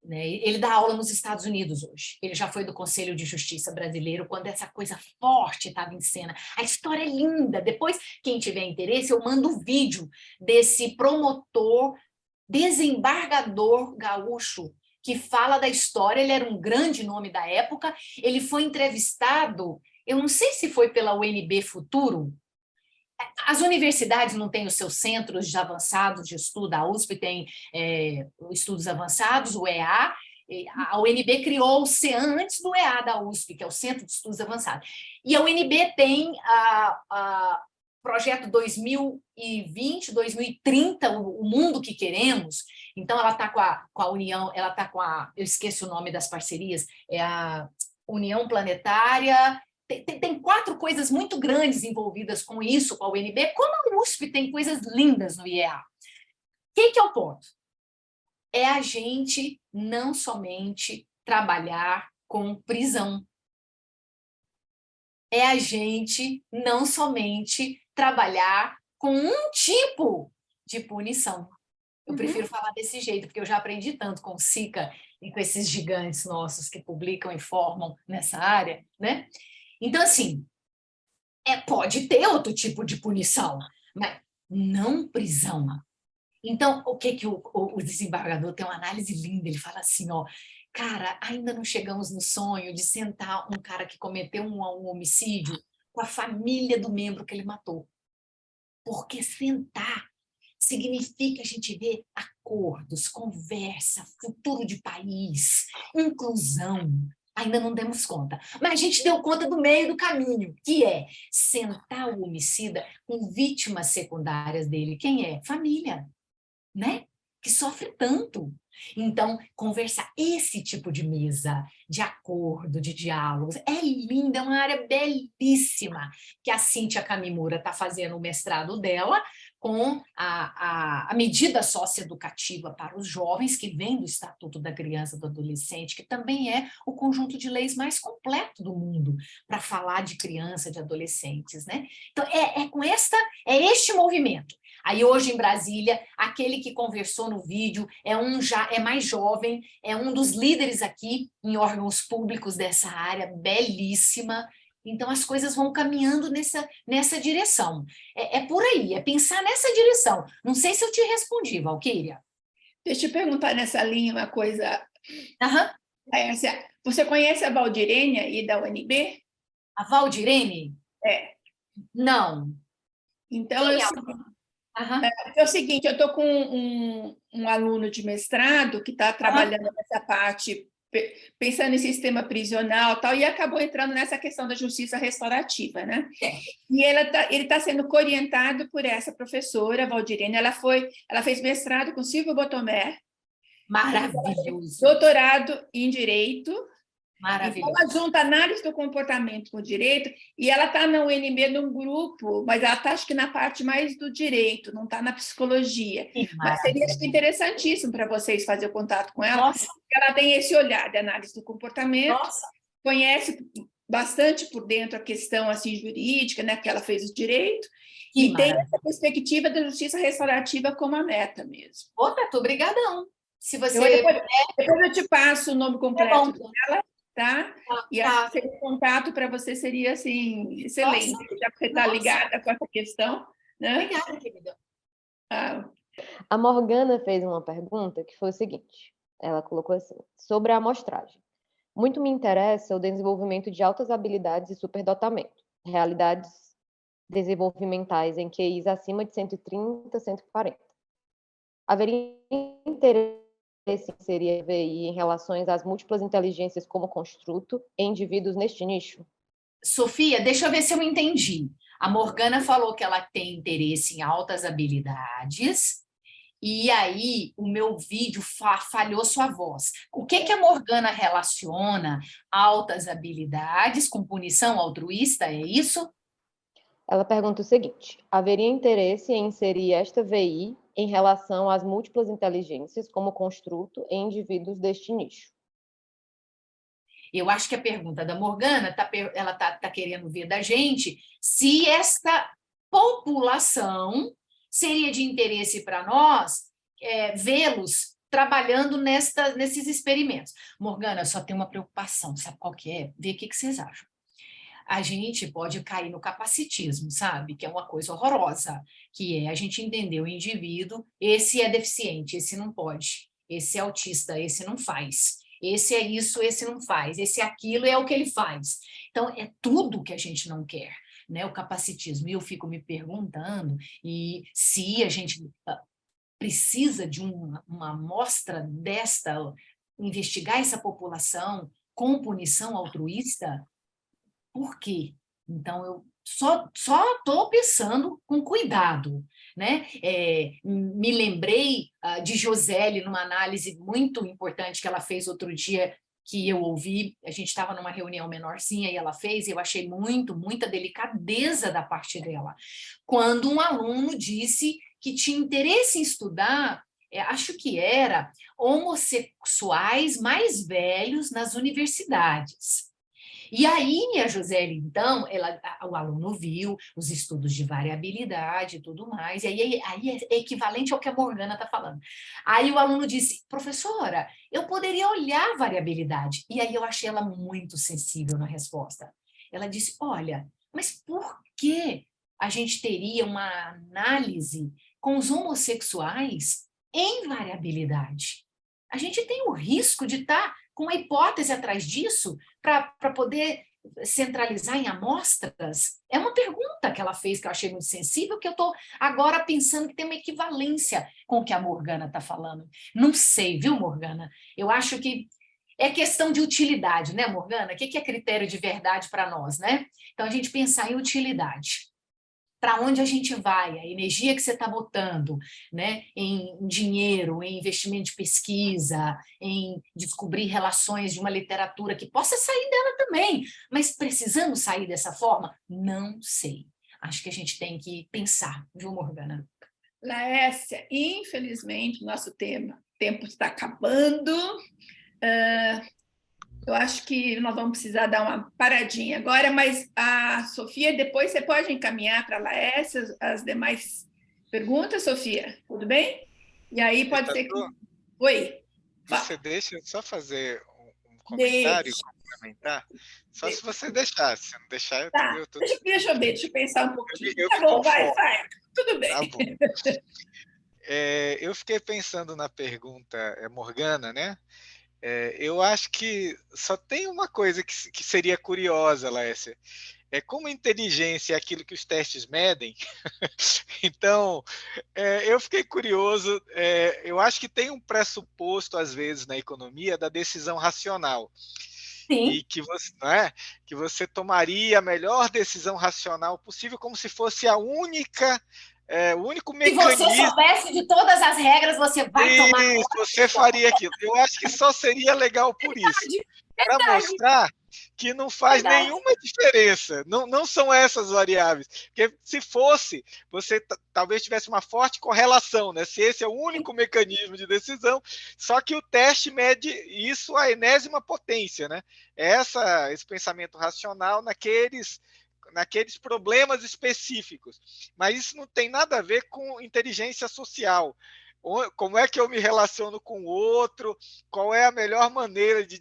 Ele dá aula nos Estados Unidos hoje. Ele já foi do Conselho de Justiça brasileiro quando essa coisa forte estava em cena. A história é linda. Depois, quem tiver interesse, eu mando o vídeo desse promotor, desembargador gaúcho, que fala da história. Ele era um grande nome da época. Ele foi entrevistado, eu não sei se foi pela UNB Futuro. As universidades não têm os seus centros de avançados de estudo, a USP tem estudos avançados, o EA, a UNB criou o CEAM antes do EA da USP, que é o Centro de Estudos Avançados. E a UNB tem projeto 2020, 2030, o mundo que queremos. Então, ela está com a União, ela está com eu esqueci o nome das parcerias, é a União Planetária. Tem 4 coisas muito grandes envolvidas com isso, com a UNB, como a USP tem coisas lindas no IEA. O que é o ponto? É a gente não somente trabalhar com prisão. É a gente não somente trabalhar com um tipo de punição. Eu prefiro falar desse jeito, porque eu já aprendi tanto com o SICA e com esses gigantes nossos que publicam e formam nessa área, né? Então, assim, pode ter outro tipo de punição, mas não prisão. Então, o que o desembargador tem uma análise linda, ele fala assim, ó, cara, ainda não chegamos no sonho de sentar um cara que cometeu um homicídio com a família do membro que ele matou. Porque sentar significa a gente ver acordos, conversa, futuro de país, inclusão. Ainda não demos conta. Mas a gente deu conta do meio do caminho, que é sentar o homicida com vítimas secundárias dele. Quem é? Família, né? Que sofre tanto. Então, conversar esse tipo de mesa, de acordo, de diálogos, é linda, é uma área belíssima que a Cíntia Kamimura está fazendo o mestrado dela com a medida socioeducativa para os jovens, que vem do Estatuto da Criança e do Adolescente, que também é o conjunto de leis mais completo do mundo para falar de criança, de adolescentes, né? Então, é este movimento. Aí hoje em Brasília, aquele que conversou no vídeo é mais jovem, é um dos líderes aqui em órgãos públicos dessa área, belíssima. Então as coisas vão caminhando nessa direção. É por aí, é pensar nessa direção. Não sei se eu te respondi, Valquíria. Deixa eu perguntar nessa linha uma coisa. Você conhece a Valdirene aí da UNB? A Valdirene? É. Não. Então, é o seguinte, eu estou com um aluno de mestrado que está trabalhando nessa parte, pensando em sistema prisional e tal, e acabou entrando nessa questão da justiça restaurativa, né? E ele tá sendo orientado por essa professora, Valdirene. Ela fez mestrado com Silvio Botomé. Maravilhoso. Doutorado em Direito. Maravilhoso. Então, ela junta análise do comportamento com o direito, e ela está na UNB num grupo, mas ela está, acho que, na parte mais do direito, não está na psicologia. Mas seria interessantíssimo para vocês fazer o contato com ela, porque ela tem esse olhar de análise do comportamento, conhece bastante por dentro a questão assim, jurídica, né, que ela fez o direito, e tem essa perspectiva da justiça restaurativa como a meta mesmo. Tato, obrigadão. Se você depois eu te passo o nome completo dela. Tá? E o contato para você seria assim, excelente, já que você está ligada com essa questão. Né? Obrigada, querida. A Morgana fez uma pergunta que foi o seguinte: ela colocou assim, sobre a amostragem. Muito me interessa o desenvolvimento de altas habilidades e superdotamento, realidades desenvolvimentais em QIs acima de 130, 140. Haveria interesse seria VI em relação às múltiplas inteligências como construto em indivíduos neste nicho? Sofia, deixa eu ver se eu entendi. A Morgana falou que ela tem interesse em altas habilidades, e aí o meu vídeo falhou sua voz. O que que a Morgana relaciona altas habilidades com punição altruísta, é isso? Ela pergunta o seguinte: haveria interesse em inserir esta VI em relação às múltiplas inteligências como construto em indivíduos deste nicho? Eu acho que a pergunta da Morgana, ela tá querendo ver da gente se esta população seria de interesse para nós vê-los trabalhando nesses experimentos. Morgana, só tem uma preocupação, sabe qual que é? Ver o que vocês acham. A gente pode cair no capacitismo, sabe? Que é uma coisa horrorosa, que é a gente entender o indivíduo, esse é deficiente, esse não pode, esse é autista, esse não faz, esse é isso, esse não faz, esse é aquilo, é o que ele faz. Então, é tudo que a gente não quer, né? O capacitismo. E eu fico me perguntando e se a gente precisa de uma amostra desta, investigar essa população com punição altruísta. Por quê? Então, eu só estou pensando com cuidado, né? Me lembrei de Josele, numa análise muito importante que ela fez outro dia, que eu ouvi, a gente estava numa reunião menorzinha e ela fez, e eu achei muita delicadeza da parte dela. Quando um aluno disse que tinha interesse em estudar, acho que era homossexuais mais velhos nas universidades. E aí, a Joseli, então, o aluno viu os estudos de variabilidade e tudo mais, e aí é equivalente ao que a Morgana está falando. Aí o aluno disse, professora, eu poderia olhar a variabilidade. E aí eu achei ela muito sensível na resposta. Ela disse, olha, mas por que a gente teria uma análise com os homossexuais em variabilidade? A gente tem o risco de estar com uma hipótese atrás disso para poder centralizar em amostras? É uma pergunta que ela fez que eu achei muito sensível, que eu estou agora pensando que tem uma equivalência com o que a Morgana está falando. Não sei, viu, Morgana? Eu acho que é questão de utilidade, né, Morgana? O que é critério de verdade para nós, né? Então, a gente pensar em utilidade. Para onde a gente vai, a energia que você está botando, né, em dinheiro, em investimento de pesquisa, em descobrir relações de uma literatura que possa sair dela também, mas precisamos sair dessa forma? Não sei. Acho que a gente tem que pensar, viu, Morgana? Laécia, infelizmente, nosso tempo está acabando. Eu acho que nós vamos precisar dar uma paradinha agora, mas a Sofia, depois você pode encaminhar para a Laécia as demais perguntas, Sofia, tudo bem? E aí pode ser que... Oi. Você deixa eu só fazer um comentário complementar? Só se você deixar, se não deixar, eu tá. Deixa eu pensar um pouquinho. Tá bom, vai. Tudo bem. Tá bom. Eu fiquei pensando na pergunta Morgana, né? Eu acho que só tem uma coisa que seria curiosa, Laécia. Como inteligência é aquilo que os testes medem, então eu fiquei curioso. Eu acho que tem um pressuposto, às vezes, na economia da decisão racional. Sim. E que você tomaria a melhor decisão racional possível, como se fosse a única... o único mecanismo... Se você soubesse de todas as regras, você vai tomar... Isso, você faria aquilo. Eu acho que só seria legal por isso. Para mostrar que não faz nenhuma diferença. Não são essas variáveis. Porque se fosse, você talvez tivesse uma forte correlação, né? Se esse é o único mecanismo de decisão, só que o teste mede isso à enésima potência, né? Esse pensamento racional naqueles problemas específicos. Mas isso não tem nada a ver com inteligência social. Como é que eu me relaciono com o outro, qual é a melhor maneira de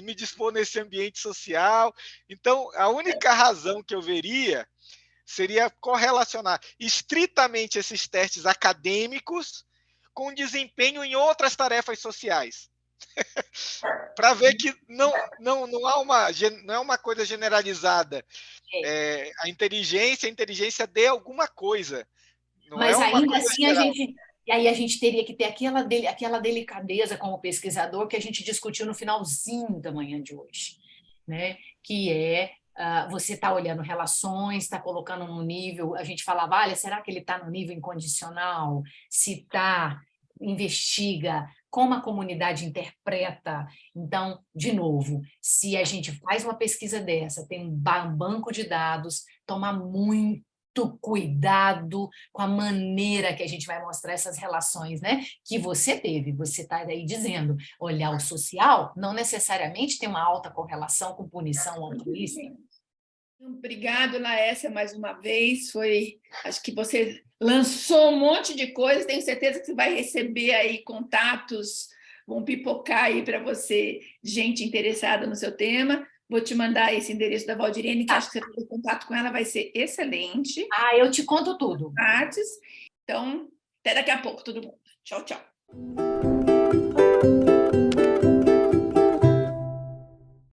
me dispor nesse ambiente social. Então, a única razão que eu veria seria correlacionar estritamente esses testes acadêmicos com desempenho em outras tarefas sociais. Para ver que não é uma coisa generalizada. A inteligência de alguma coisa. Mas ainda assim a gente teria que ter aquela delicadeza como pesquisador que a gente discutiu no finalzinho da manhã de hoje. né? Que é você está olhando relações, está colocando no nível, a gente falava, olha, será que ele está no nível incondicional? Se está, investiga como a comunidade interpreta. Então, de novo, se a gente faz uma pesquisa dessa, tem um banco de dados, toma muito cuidado com a maneira que a gente vai mostrar essas relações, né? Que você teve, você está aí dizendo, olhar o social não necessariamente tem uma alta correlação com punição altruísta. Obrigado, Laécia, mais uma vez. Acho que você lançou um monte de coisas, tenho certeza que você vai receber aí contatos, vão pipocar aí para você, gente interessada no seu tema. Vou te mandar esse endereço da Valdirene, que acho que você tem contato com ela, vai ser excelente. Eu te conto tudo. Então, até daqui a pouco, todo mundo. Tchau, tchau.